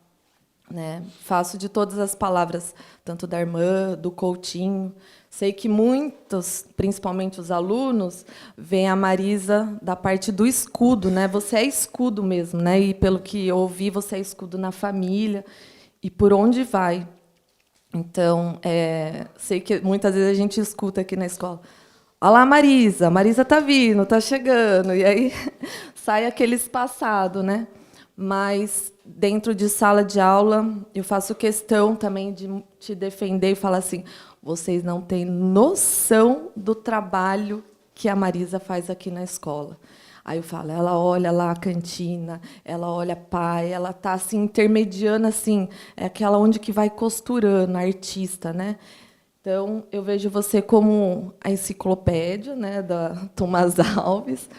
Speaker 10: né? Faço de todas as palavras, tanto da irmã, do Coutinho. Sei que muitos, principalmente os alunos, veem a Marisa da parte do escudo, né? Você é escudo mesmo, né? E, pelo que eu ouvi, você é escudo na família e por onde vai. Então, sei que muitas vezes a gente escuta aqui na escola, olha lá, a Marisa está vindo, está chegando, e aí sai aquele espaçado, né? Mas, dentro de sala de aula, eu faço questão também de te defender e falar assim, vocês não têm noção do trabalho que a Marisa faz aqui na escola. Aí eu falo, ela olha lá a cantina, ela olha pai, ela está assim, intermediando, assim, é aquela onde que vai costurando, a artista, né? Então, eu vejo você como a enciclopédia, né, da Thomas Alves.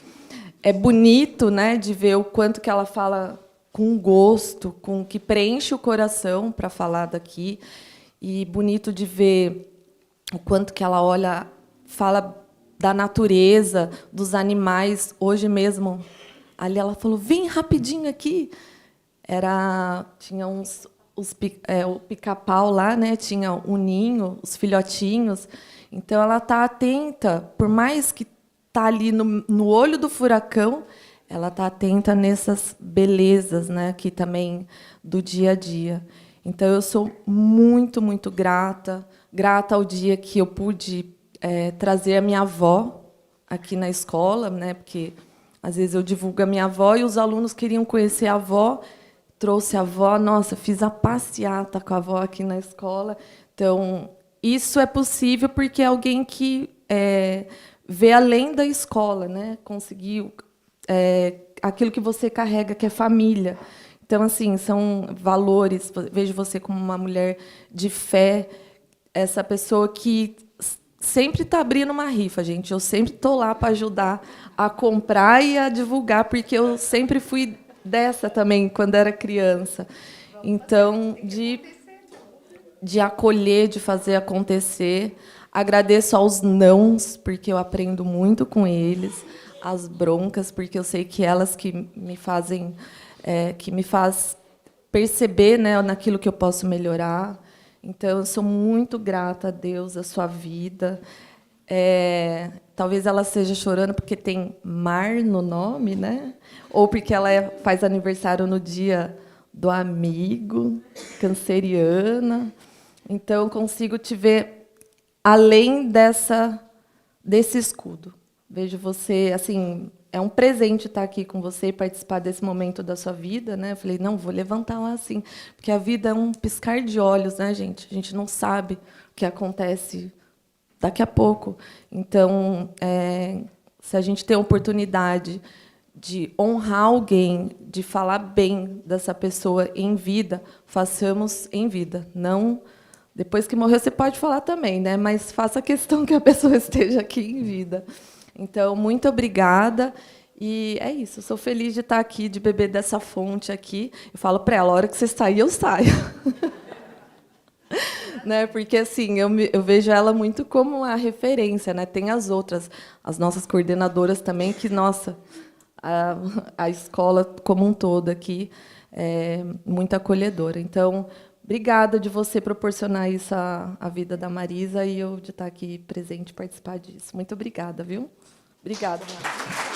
Speaker 10: É bonito, né, de ver o quanto que ela fala com gosto, com que preenche o coração para falar daqui, e bonito de ver o quanto que ela olha, fala da natureza, dos animais. Hoje mesmo, ali ela falou, vem rapidinho aqui. Tinha o pica-pau lá, né? Tinha o ninho, os filhotinhos. Então, ela está atenta, por mais que está ali no olho do furacão, ela está atenta nessas belezas, né? Aqui também do dia a dia. Então, eu sou muito, muito grata ao dia que eu pude trazer a minha avó aqui na escola, né? Porque às vezes eu divulgo a minha avó e os alunos queriam conhecer a avó, trouxe a avó, nossa, fiz a passeata com a avó aqui na escola. Então, isso é possível porque é alguém que vê além da escola, né? Conseguiu aquilo que você carrega, que é família. Então, assim, são valores. Vejo você como uma mulher de fé, essa pessoa que sempre está abrindo uma rifa, gente. Eu sempre estou lá para ajudar a comprar e a divulgar, porque eu sempre fui dessa também, quando era criança. Então, de acolher, de fazer acontecer. Agradeço aos nãos, porque eu aprendo muito com eles. As broncas, porque eu sei que elas que me fazem, que me faz perceber, né, naquilo que eu posso melhorar. Então, eu sou muito grata a Deus, a sua vida. Talvez ela esteja chorando porque tem Mar no nome, né? Ou porque ela faz aniversário no dia do amigo, canceriana. Então, eu consigo te ver além desse escudo. Vejo você, assim, é um presente estar aqui com você e participar desse momento da sua vida, né? Eu falei, não, vou levantar lá assim, porque a vida é um piscar de olhos, né, gente? A gente não sabe o que acontece daqui a pouco. Então, se a gente tem a oportunidade de honrar alguém, de falar bem dessa pessoa em vida, façamos em vida. Não, depois que morrer, você pode falar também, né? Mas faça questão que a pessoa esteja aqui em vida. Então, muito obrigada. E é isso, eu sou feliz de estar aqui, de beber dessa fonte aqui. Eu falo para ela, a hora que você sair, eu saio. Né? Porque assim, eu vejo ela muito como a referência, né? Tem as outras, as nossas coordenadoras também, que, nossa, a escola como um todo aqui é muito acolhedora. Então, obrigada de você proporcionar isso à vida da Marisa e eu de estar aqui presente e participar disso. Muito obrigada, viu? Obrigada, Marisa.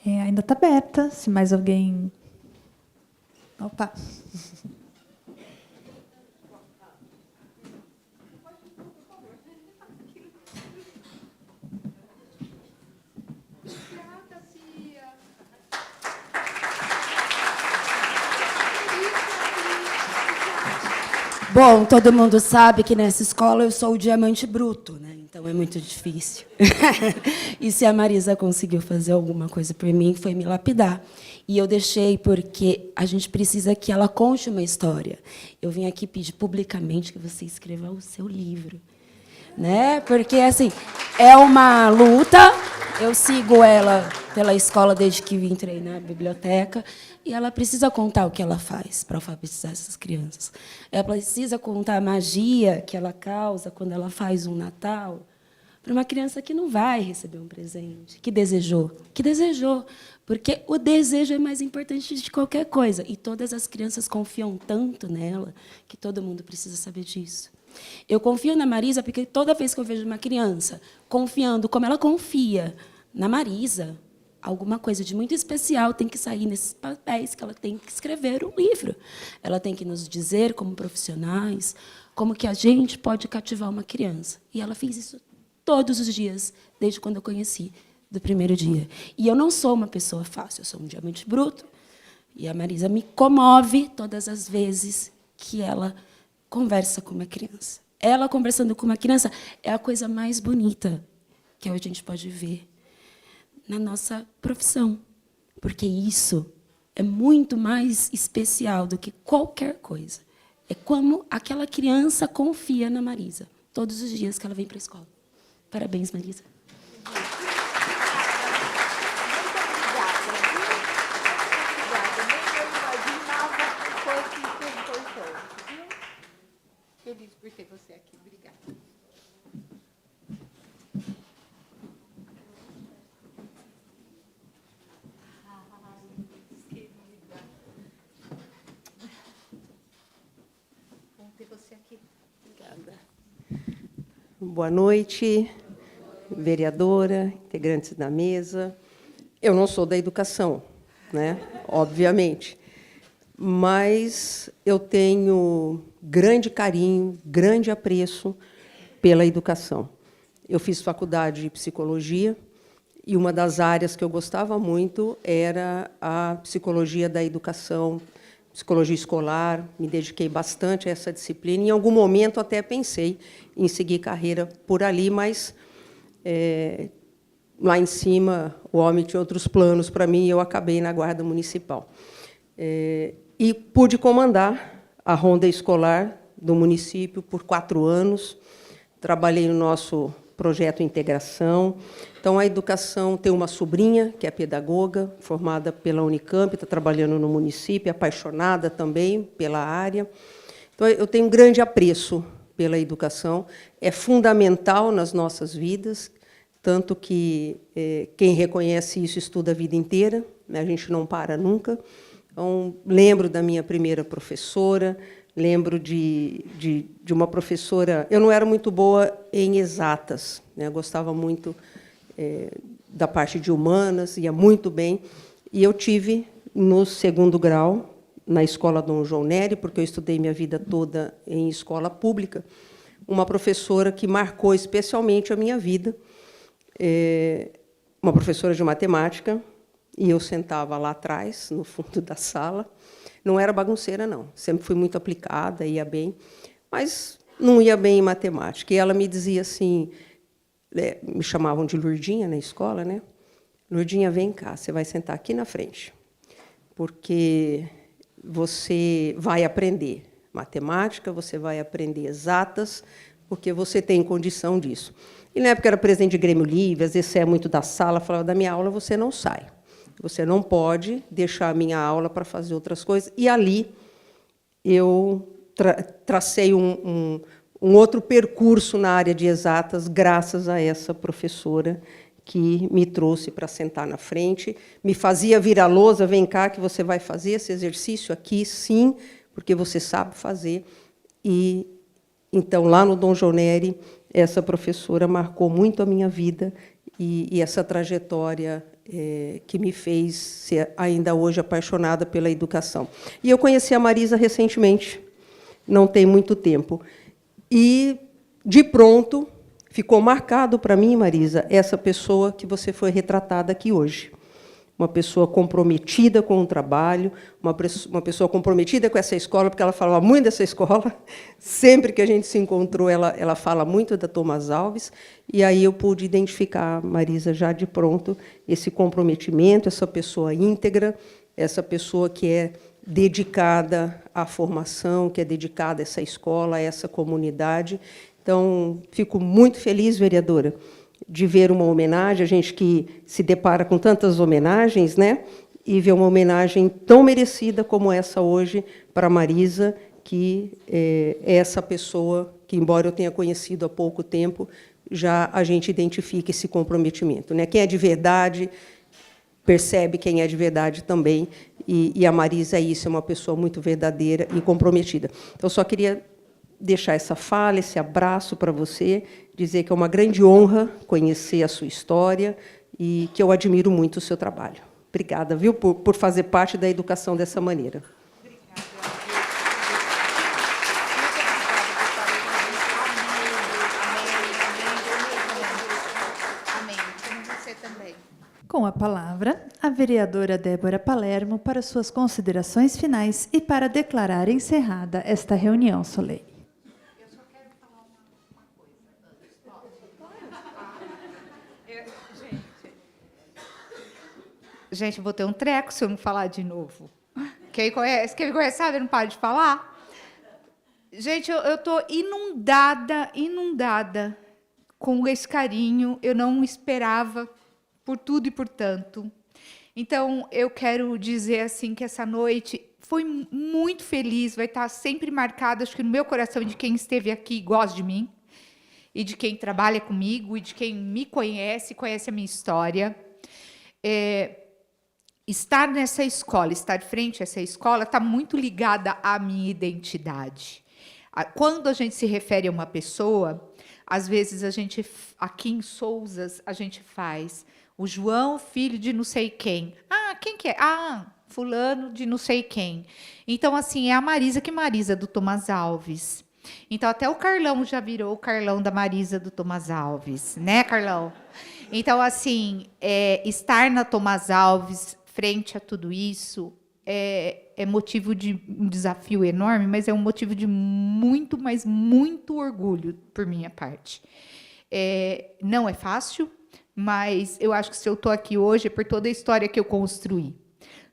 Speaker 2: Ainda está aberta, se mais alguém... Opa!
Speaker 11: Bom, todo mundo sabe que nessa escola eu sou o diamante bruto, né? Então é muito difícil. E se a Marisa conseguiu fazer alguma coisa por mim, foi me lapidar. E eu deixei porque a gente precisa que ela conte uma história. Eu vim aqui pedir publicamente que você escreva o seu livro, né? Porque assim, é uma luta. Eu sigo ela pela escola desde que entrei na biblioteca. E ela precisa contar o que ela faz para alfabetizar essas crianças. Ela precisa contar a magia que ela causa quando ela faz um Natal para uma criança que não vai receber um presente, que desejou, porque o desejo é mais importante de qualquer coisa. E todas as crianças confiam tanto nela que todo mundo precisa saber disso. Eu confio na Marisa porque toda vez que eu vejo uma criança confiando como ela confia na Marisa, alguma coisa de muito especial tem que sair nesses papéis que ela tem que escrever um livro. Ela tem que nos dizer, como profissionais, como que a gente pode cativar uma criança. E ela fez isso todos os dias, desde quando eu conheci, do primeiro dia. E eu não sou uma pessoa fácil, eu sou um diamante bruto. E a Marisa me comove todas as vezes que ela conversa com uma criança. Ela conversando com uma criança é a coisa mais bonita que a gente pode ver na nossa profissão, porque isso é muito mais especial do que qualquer coisa. É como aquela criança confia na Marisa, todos os dias que ela vem para a escola. Parabéns, Marisa.
Speaker 5: Feliz por ter você aqui. Obrigada.
Speaker 12: Boa noite, vereadora, integrantes da mesa. Eu não sou da educação, né? Obviamente, mas eu tenho grande carinho, grande apreço pela educação. Eu fiz faculdade de psicologia e uma das áreas que eu gostava muito era a psicologia da educação, psicologia escolar, me dediquei bastante a essa disciplina. Em algum momento até pensei em seguir carreira por ali, mas lá em cima o homem tinha outros planos para mim e eu acabei na Guarda Municipal. E pude comandar a ronda escolar do município por 4 anos. Trabalhei no nosso projeto Integração. Então, a educação, tem uma sobrinha, que é pedagoga, formada pela Unicamp, está trabalhando no município, apaixonada também pela área. Então, eu tenho um grande apreço pela educação, é fundamental nas nossas vidas, tanto que quem reconhece isso estuda a vida inteira, né? A gente não para nunca. Então, lembro da minha primeira professora, lembro de uma professora... Eu não era muito boa em exatas, né? Eu gostava muito da parte de humanas, ia muito bem. E eu tive, no 2º grau, na Escola Dom João Nery, porque eu estudei minha vida toda em escola pública, uma professora que marcou especialmente a minha vida, uma professora de matemática, e eu sentava lá atrás, no fundo da sala. Não era bagunceira, não. Sempre fui muito aplicada, ia bem, mas não ia bem em matemática. E ela me dizia assim, me chamavam de Lurdinha na escola, né? Lourdinha, vem cá, você vai sentar aqui na frente, porque você vai aprender matemática, você vai aprender exatas, porque você tem condição disso. E na época era presidente de Grêmio Livre, às vezes você é muito da sala, falava, da minha aula você não sai. Você não pode deixar a minha aula para fazer outras coisas. E ali eu tracei um outro percurso na área de exatas, graças a essa professora que me trouxe para sentar na frente, me fazia vir à lousa, vem cá que você vai fazer esse exercício aqui, sim, porque você sabe fazer. E então, lá no Dom João Nery, essa professora marcou muito a minha vida e essa trajetória que me fez ser ainda hoje apaixonada pela educação. E eu conheci a Marisa recentemente, não tem muito tempo. E, de pronto, ficou marcado para mim, Marisa, essa pessoa que você foi retratada aqui hoje. Uma pessoa comprometida com o trabalho, uma pessoa comprometida com essa escola, porque ela falava muito dessa escola. Sempre que a gente se encontrou, ela fala muito da Thomas Alves. E aí eu pude identificar, Marisa, já de pronto, esse comprometimento, essa pessoa íntegra, essa pessoa que é dedicada à formação, que é dedicada a essa escola, a essa comunidade. Então, fico muito feliz, vereadora, de ver uma homenagem, a gente que se depara com tantas homenagens, né? E ver uma homenagem tão merecida como essa hoje para a Marisa, que é essa pessoa que, embora eu tenha conhecido há pouco tempo, já a gente identifica esse comprometimento, né? Quem é de verdade percebe quem é de verdade também, e a Marisa é isso, é uma pessoa muito verdadeira e comprometida. Então, só queria deixar essa fala, esse abraço para você, dizer que é uma grande honra conhecer a sua história e que eu admiro muito o seu trabalho. Obrigada, viu, por fazer parte da educação dessa maneira.
Speaker 2: Com a palavra, a vereadora Débora Palermo para suas considerações finais e para declarar encerrada esta reunião solene.
Speaker 5: Gente, eu vou ter um treco se eu não falar de novo. Quem me conhece sabe, não para de falar. Gente, eu estou inundada com esse carinho. Eu não esperava por tudo e por tanto. Então, eu quero dizer assim que essa noite foi muito feliz, vai estar sempre marcada, acho que no meu coração, de quem esteve aqui e gosta de mim, e de quem trabalha comigo, e de quem me conhece, conhece a minha história. Estar nessa escola, estar frente a essa escola, está muito ligada à minha identidade. Quando a gente se refere a uma pessoa, às vezes a gente, aqui em Sousas, a gente faz o João, filho de não sei quem. Ah, quem que é? Ah, fulano de não sei quem. Então, assim, é a Marisa, que Marisa do Thomas Alves. Então, até o Carlão já virou o Carlão da Marisa do Thomas Alves, né, Carlão? Então, assim, estar na Thomas Alves, frente a tudo isso, é motivo de um desafio enorme, mas é um motivo de muito, mas muito orgulho por minha parte. Não é fácil, mas eu acho que se eu estou aqui hoje é por toda a história que eu construí.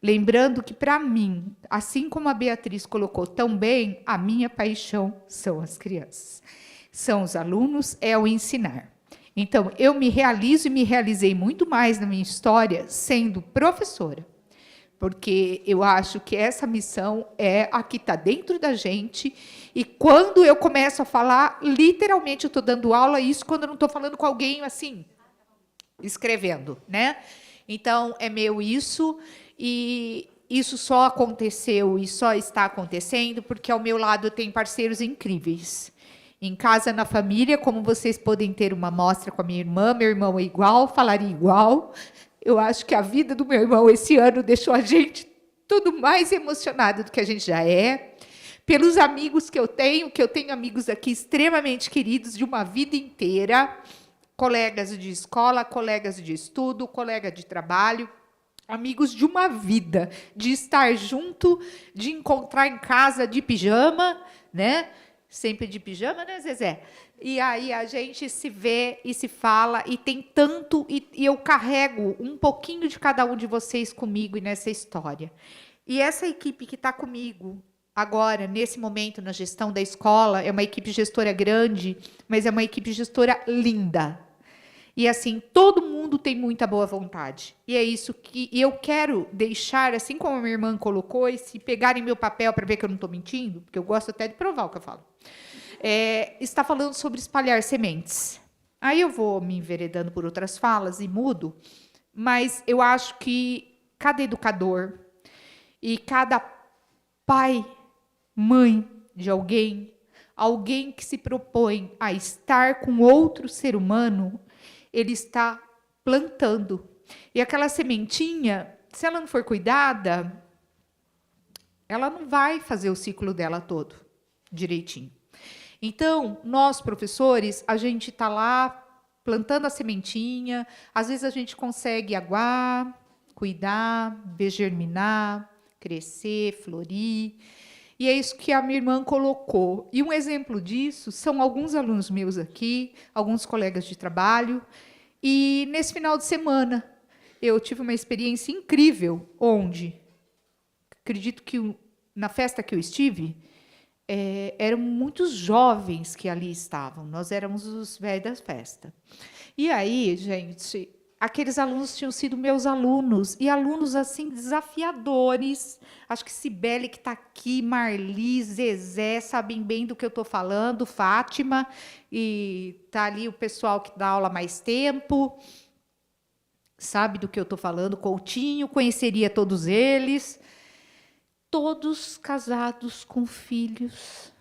Speaker 5: Lembrando que, para mim, assim como a Beatriz colocou tão bem, a minha paixão são as crianças. São os alunos, é o ensinar. Então, eu me realizo e me realizei muito mais na minha história sendo professora, porque eu acho que essa missão é a que está dentro da gente, e quando eu começo a falar, literalmente eu estou dando aula, isso quando eu não estou falando com alguém assim, escrevendo, né? Então, é meu isso, e isso só aconteceu e só está acontecendo porque, ao meu lado, eu tenho parceiros incríveis. Em casa, na família, como vocês podem ter uma amostra com a minha irmã, meu irmão é igual, falaria igual. Eu acho que a vida do meu irmão esse ano deixou a gente tudo mais emocionado do que a gente já é. Pelos amigos que eu tenho amigos aqui extremamente queridos de uma vida inteira, colegas de escola, colegas de estudo, colega de trabalho, amigos de uma vida, de estar junto, de encontrar em casa de pijama, né? Sempre de pijama, né, Zezé? E aí a gente se vê e se fala, e tem tanto, e eu carrego um pouquinho de cada um de vocês comigo e nessa história. E essa equipe que está comigo agora, nesse momento, na gestão da escola, é uma equipe gestora grande, mas é uma equipe gestora linda. E, assim, todo mundo tem muita boa vontade. E é isso que eu quero deixar, assim como a minha irmã colocou, e se pegarem meu papel para ver que eu não estou mentindo, porque eu gosto até de provar o que eu falo, está falando sobre espalhar sementes. Aí eu vou me enveredando por outras falas e mudo, mas eu acho que cada educador e cada pai, mãe de alguém que se propõe a estar com outro ser humano, ele está plantando. E aquela sementinha, se ela não for cuidada, ela não vai fazer o ciclo dela todo direitinho. Então, nós, professores, a gente está lá plantando a sementinha, às vezes a gente consegue aguar, cuidar, ver germinar, crescer, florir. E é isso que a minha irmã colocou. E um exemplo disso são alguns alunos meus aqui, alguns colegas de trabalho. E nesse final de semana, eu tive uma experiência incrível, onde, acredito que na festa que eu estive, eram muitos jovens que ali estavam. Nós éramos os velhos da festa. E aí, gente, aqueles alunos tinham sido meus alunos, e alunos, assim, desafiadores. Acho que Cibele, que está aqui, Marli, Zezé, sabem bem do que eu estou falando, Fátima, e está ali o pessoal que dá aula há mais tempo, sabe do que eu estou falando, Coutinho, conheceria todos eles, todos casados com filhos,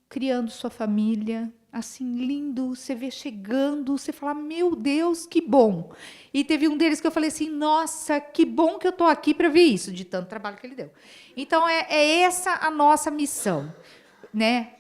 Speaker 5: criando sua família, assim, lindo, você vê chegando, você fala, meu Deus, que bom. E teve um deles que eu falei assim, nossa, que bom que eu estou aqui para ver isso, de tanto trabalho que ele deu. Então, é essa a nossa missão, né?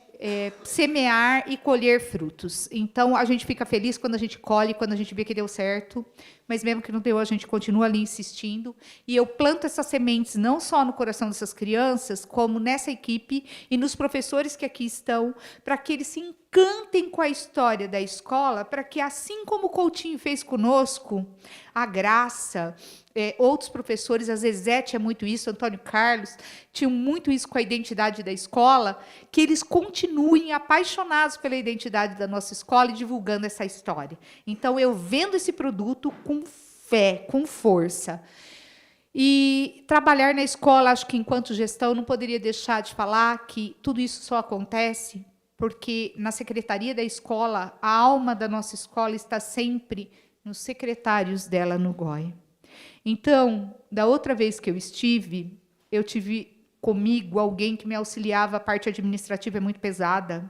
Speaker 5: Semear e colher frutos. Então, a gente fica feliz quando a gente colhe, quando a gente vê que deu certo, mas mesmo que não deu, a gente continua ali insistindo. E eu planto essas sementes não só no coração dessas crianças, como nessa equipe e nos professores que aqui estão, para que eles se encantem com a história da escola, para que, assim como o Coutinho fez conosco, a Graça, outros professores, a Zezé tinha muito isso, Antônio Carlos, tinham muito isso com a identidade da escola, que eles continuem apaixonados pela identidade da nossa escola e divulgando essa história. Então, eu vendo esse produto com fé, com força. E trabalhar na escola, acho que, enquanto gestão, não poderia deixar de falar que tudo isso só acontece porque, na secretaria da escola, a alma da nossa escola está sempre nos secretários dela no GOI. Então, da outra vez que eu tive comigo alguém que me auxiliava, a parte administrativa é muito pesada,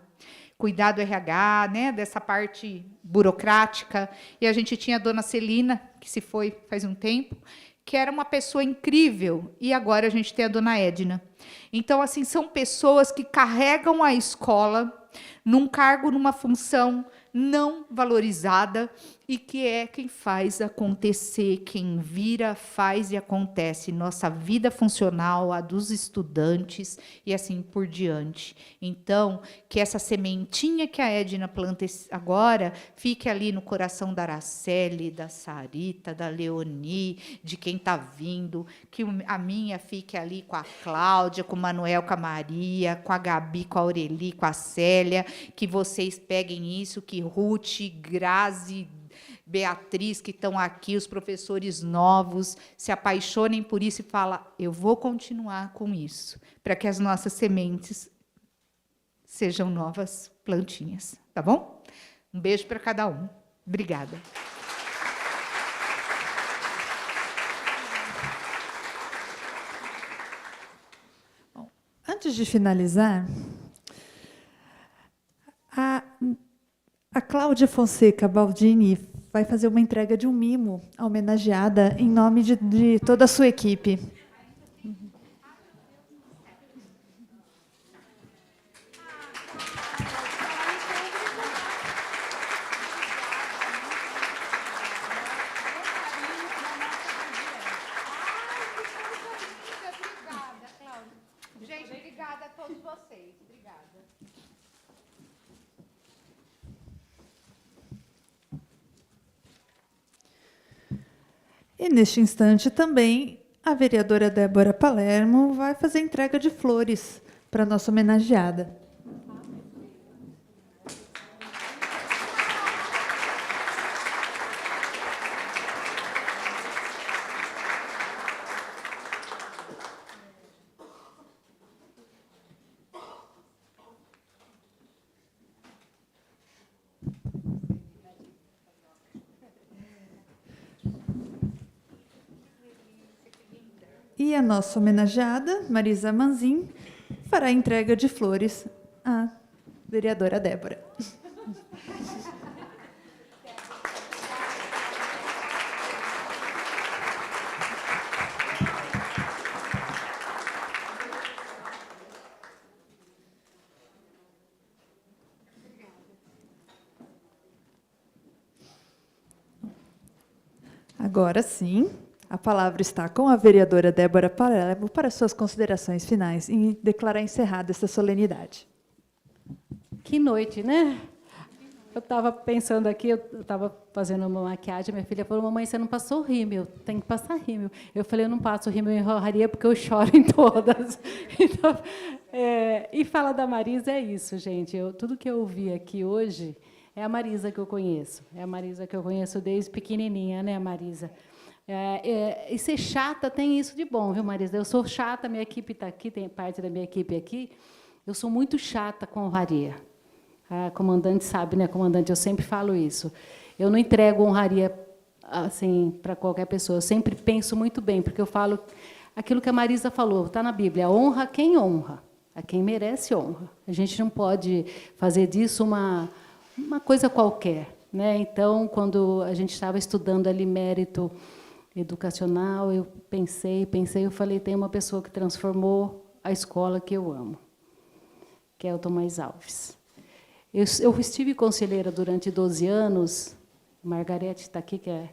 Speaker 5: cuidar do RH, né, dessa parte burocrática, e a gente tinha a dona Celina, que se foi faz um tempo, que era uma pessoa incrível, e agora a gente tem a dona Edna. Então, assim, são pessoas que carregam a escola num cargo, numa função não valorizada, e que é quem faz acontecer, quem vira, faz e acontece nossa vida funcional, a dos estudantes e assim por diante. Então, que essa sementinha que a Edna planta agora fique ali no coração da Araceli, da Sarita, da Leoni, de quem está vindo, que a minha fique ali com a Cláudia, com o Manuel, com a Maria, com a Gabi, com a Aureli, com a Célia, que vocês peguem isso, que Ruth, Grazi, Beatriz, que estão aqui, os professores novos, se apaixonem por isso e falem, eu vou continuar com isso, para que as nossas sementes sejam novas plantinhas. Tá bom? Um beijo para cada um. Obrigada.
Speaker 2: Bom, antes de finalizar, a Cláudia Fonseca Baldini vai fazer uma entrega de um mimo homenageada em nome de toda a sua equipe.
Speaker 5: Gente, obrigada a todos vocês. Obrigada.
Speaker 2: E, neste instante, também, a vereadora Débora Palermo vai fazer entrega de flores para a nossa homenageada. E a nossa homenageada, Marisa Manzin, fará a entrega de flores à vereadora Débora. Agora sim, a palavra está com a vereadora Débora Palermo para suas considerações finais e declarar encerrada esta solenidade.
Speaker 3: Que noite, né? Eu estava pensando aqui, eu estava fazendo uma maquiagem, minha filha falou, mamãe, você não passou rímel, tem que passar rímel. Eu falei, eu não passo rímel em Roraria porque eu choro em todas. Então, e falar da Marisa é isso, gente. Tudo que eu ouvi aqui hoje é a Marisa que eu conheço. É a Marisa que eu conheço desde pequenininha, né, Marisa? E ser chata tem isso de bom, viu, Marisa? Eu sou chata, minha equipe está aqui, tem parte da minha equipe aqui. Eu sou muito chata com honraria. A comandante sabe, né, comandante? Eu sempre falo isso. Eu não entrego honraria assim para qualquer pessoa. Eu sempre penso muito bem, porque eu falo aquilo que a Marisa falou, está na Bíblia: honra quem honra, a quem merece honra. A gente não pode fazer disso uma coisa qualquer, né? Então, quando a gente estava estudando ali mérito educacional, eu pensei, eu falei, tem uma pessoa que transformou a escola que eu amo, que é o Tomás Alves. Eu estive conselheira durante 12 anos, Margarete está aqui, que é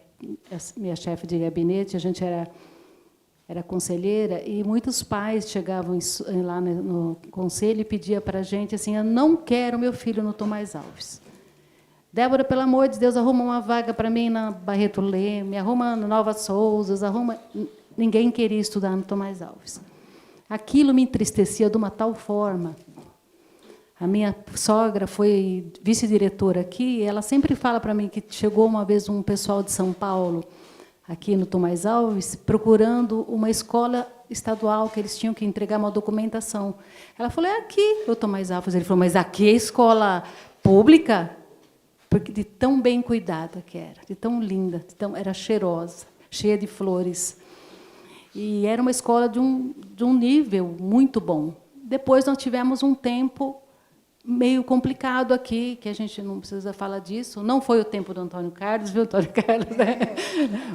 Speaker 3: minha chefe de gabinete, a gente era conselheira, e muitos pais chegavam lá no conselho e pediam para a gente assim, eu não quero meu filho no Tomás Alves. Débora, pelo amor de Deus, arruma uma vaga para mim na Barreto Leme, arruma no Nova Souzas, arruma... Ninguém queria estudar no Tomás Alves. Aquilo me entristecia de uma tal forma. A minha sogra foi vice-diretora aqui, e ela sempre fala para mim que chegou uma vez um pessoal de São Paulo, aqui no Tomás Alves, procurando uma escola estadual, que eles tinham que entregar uma documentação. Ela falou, é aqui o Tomás Alves. Ele falou, mas aqui é escola pública? Porque de tão bem cuidada que era, de tão linda, era cheirosa, cheia de flores. E era uma escola de um nível muito bom. Depois nós tivemos um tempo meio complicado aqui, que a gente não precisa falar disso. Não foi o tempo do Antônio Carlos, viu, Antônio Carlos? Né?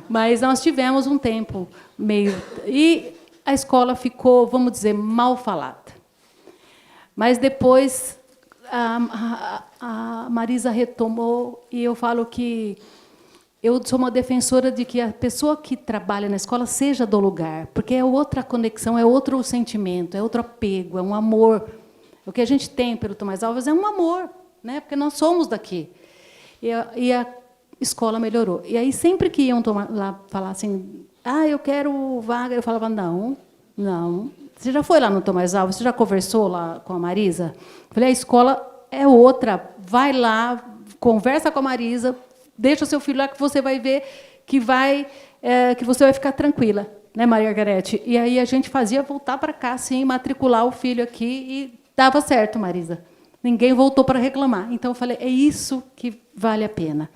Speaker 3: Mas nós tivemos um tempo meio... E a escola ficou, vamos dizer, mal falada. Mas depois... A Marisa retomou, e eu falo que eu sou uma defensora de que a pessoa que trabalha na escola seja do lugar, porque é outra conexão, é outro sentimento, é outro apego, é um amor. O que a gente tem pelo Tomás Alves é um amor, né? Porque nós somos daqui. E a escola melhorou. E aí, sempre que iam lá falar assim, eu quero vaga, eu falava, não. Você já foi lá no Tomás Alves? Você já conversou lá com a Marisa? Eu falei, a escola é outra. Vai lá, conversa com a Marisa, deixa o seu filho lá que você vai ver que você vai ficar tranquila, né, Margarete? E aí a gente fazia voltar para cá, sim, matricular o filho aqui, e dava certo, Marisa. Ninguém voltou para reclamar. Então eu falei, é isso que vale a pena.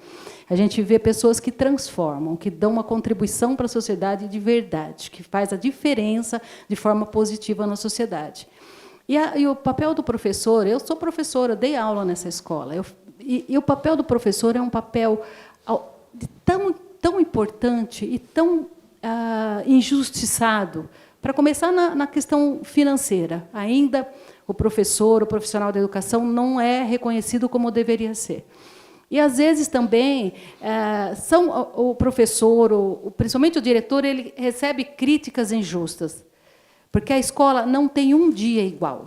Speaker 3: A gente vê pessoas que transformam, que dão uma contribuição para a sociedade de verdade, que faz a diferença de forma positiva na sociedade. E o papel do professor, eu sou professora, dei aula nessa escola, e o papel do professor é um papel tão importante e tão injustiçado. Para começar, na questão financeira, ainda o professor, o profissional da educação, não é reconhecido como deveria ser. E, às vezes, também, o professor, principalmente o diretor, ele recebe críticas injustas, porque a escola não tem um dia igual.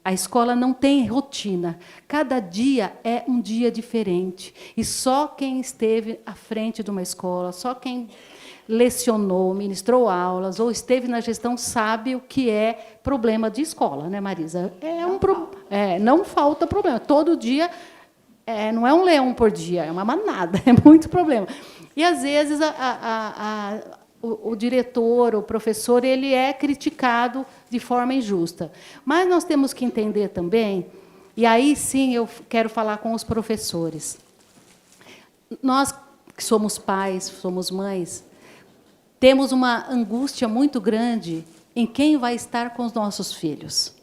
Speaker 3: A escola não tem rotina. Cada dia é um dia diferente. E só quem esteve à frente de uma escola, só quem lecionou, ministrou aulas ou esteve na gestão sabe o que é problema de escola, né, Marisa? Não falta problema. Todo dia, não é um leão por dia, é uma manada, é muito problema. E, às vezes, o diretor, o professor, ele é criticado de forma injusta. Mas nós temos que entender também, e aí sim eu quero falar com os professores. Nós que somos pais, somos mães, temos uma angústia muito grande em quem vai estar com os nossos filhos,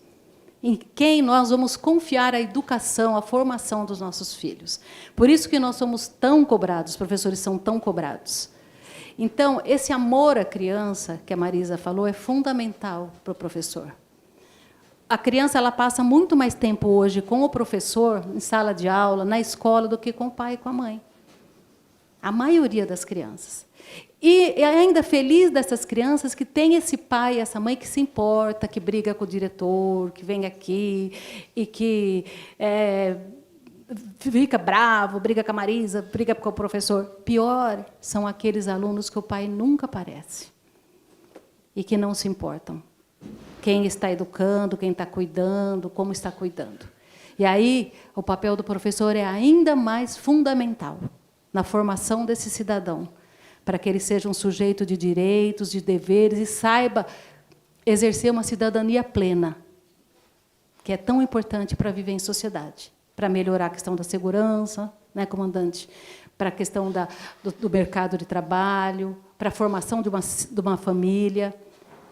Speaker 3: em quem nós vamos confiar a educação, a formação dos nossos filhos. Por isso que nós somos tão cobrados, os professores são tão cobrados. Então, esse amor à criança, que a Marisa falou, é fundamental para o professor. A criança ela passa muito mais tempo hoje com o professor, em sala de aula, na escola, do que com o pai e com a mãe. A maioria das crianças. E é ainda feliz dessas crianças que tem esse pai e essa mãe que se importa, que briga com o diretor, que vem aqui e que fica bravo, briga com a Marisa, briga com o professor. Pior são aqueles alunos que o pai nunca aparece e que não se importam. Quem está educando, quem está cuidando, como está cuidando. E aí o papel do professor é ainda mais fundamental na formação desse cidadão, para que ele seja um sujeito de direitos, de deveres e saiba exercer uma cidadania plena, que é tão importante para viver em sociedade, para melhorar a questão da segurança, né, comandante? Para a questão do mercado de trabalho, para a formação de uma família.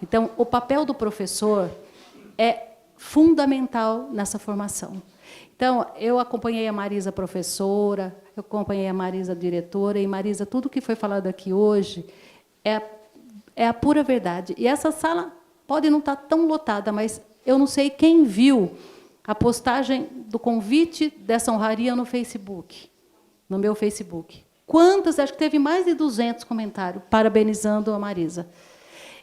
Speaker 3: Então, o papel do professor é fundamental nessa formação. Então, eu acompanhei a Marisa professora, eu acompanhei a Marisa diretora, e, Marisa, tudo que foi falado aqui hoje é a pura verdade. E essa sala pode não estar tão lotada, mas eu não sei quem viu a postagem do convite dessa honraria no Facebook, no meu Facebook. Quantas? Acho que teve mais de 200 comentários parabenizando a Marisa.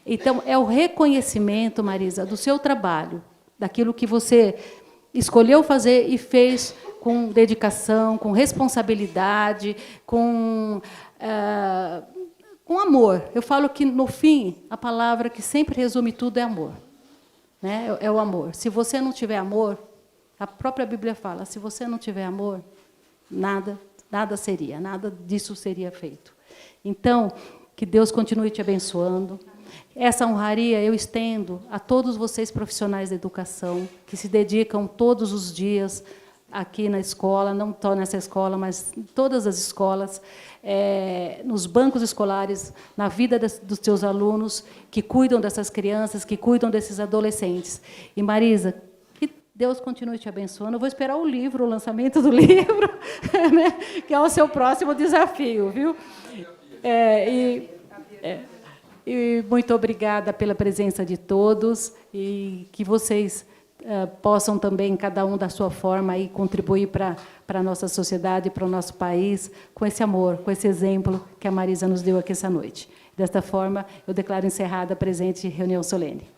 Speaker 3: Então, é o reconhecimento, Marisa, do seu trabalho, daquilo que você escolheu fazer e fez com dedicação, com responsabilidade, com amor. Eu falo que, no fim, a palavra que sempre resume tudo é amor. Né? É o amor. Se você não tiver amor, a própria Bíblia fala, se você não tiver amor, nada disso seria feito. Então, que Deus continue te abençoando. Essa honraria eu estendo a todos vocês profissionais da educação, que se dedicam todos os dias aqui na escola, não só nessa escola, mas em todas as escolas, nos bancos escolares, na vida dos seus alunos, que cuidam dessas crianças, que cuidam desses adolescentes. E, Marisa, que Deus continue te abençoando. Eu vou esperar o livro, o lançamento do livro, né, que é o seu próximo desafio, viu? E muito obrigada pela presença de todos e que vocês possam também, cada um da sua forma, aí, contribuir para a nossa sociedade, para o nosso país, com esse amor, com esse exemplo que a Marisa nos deu aqui essa noite. Desta forma, eu declaro encerrada a presente reunião solene.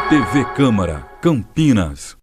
Speaker 1: TV Câmara, Campinas.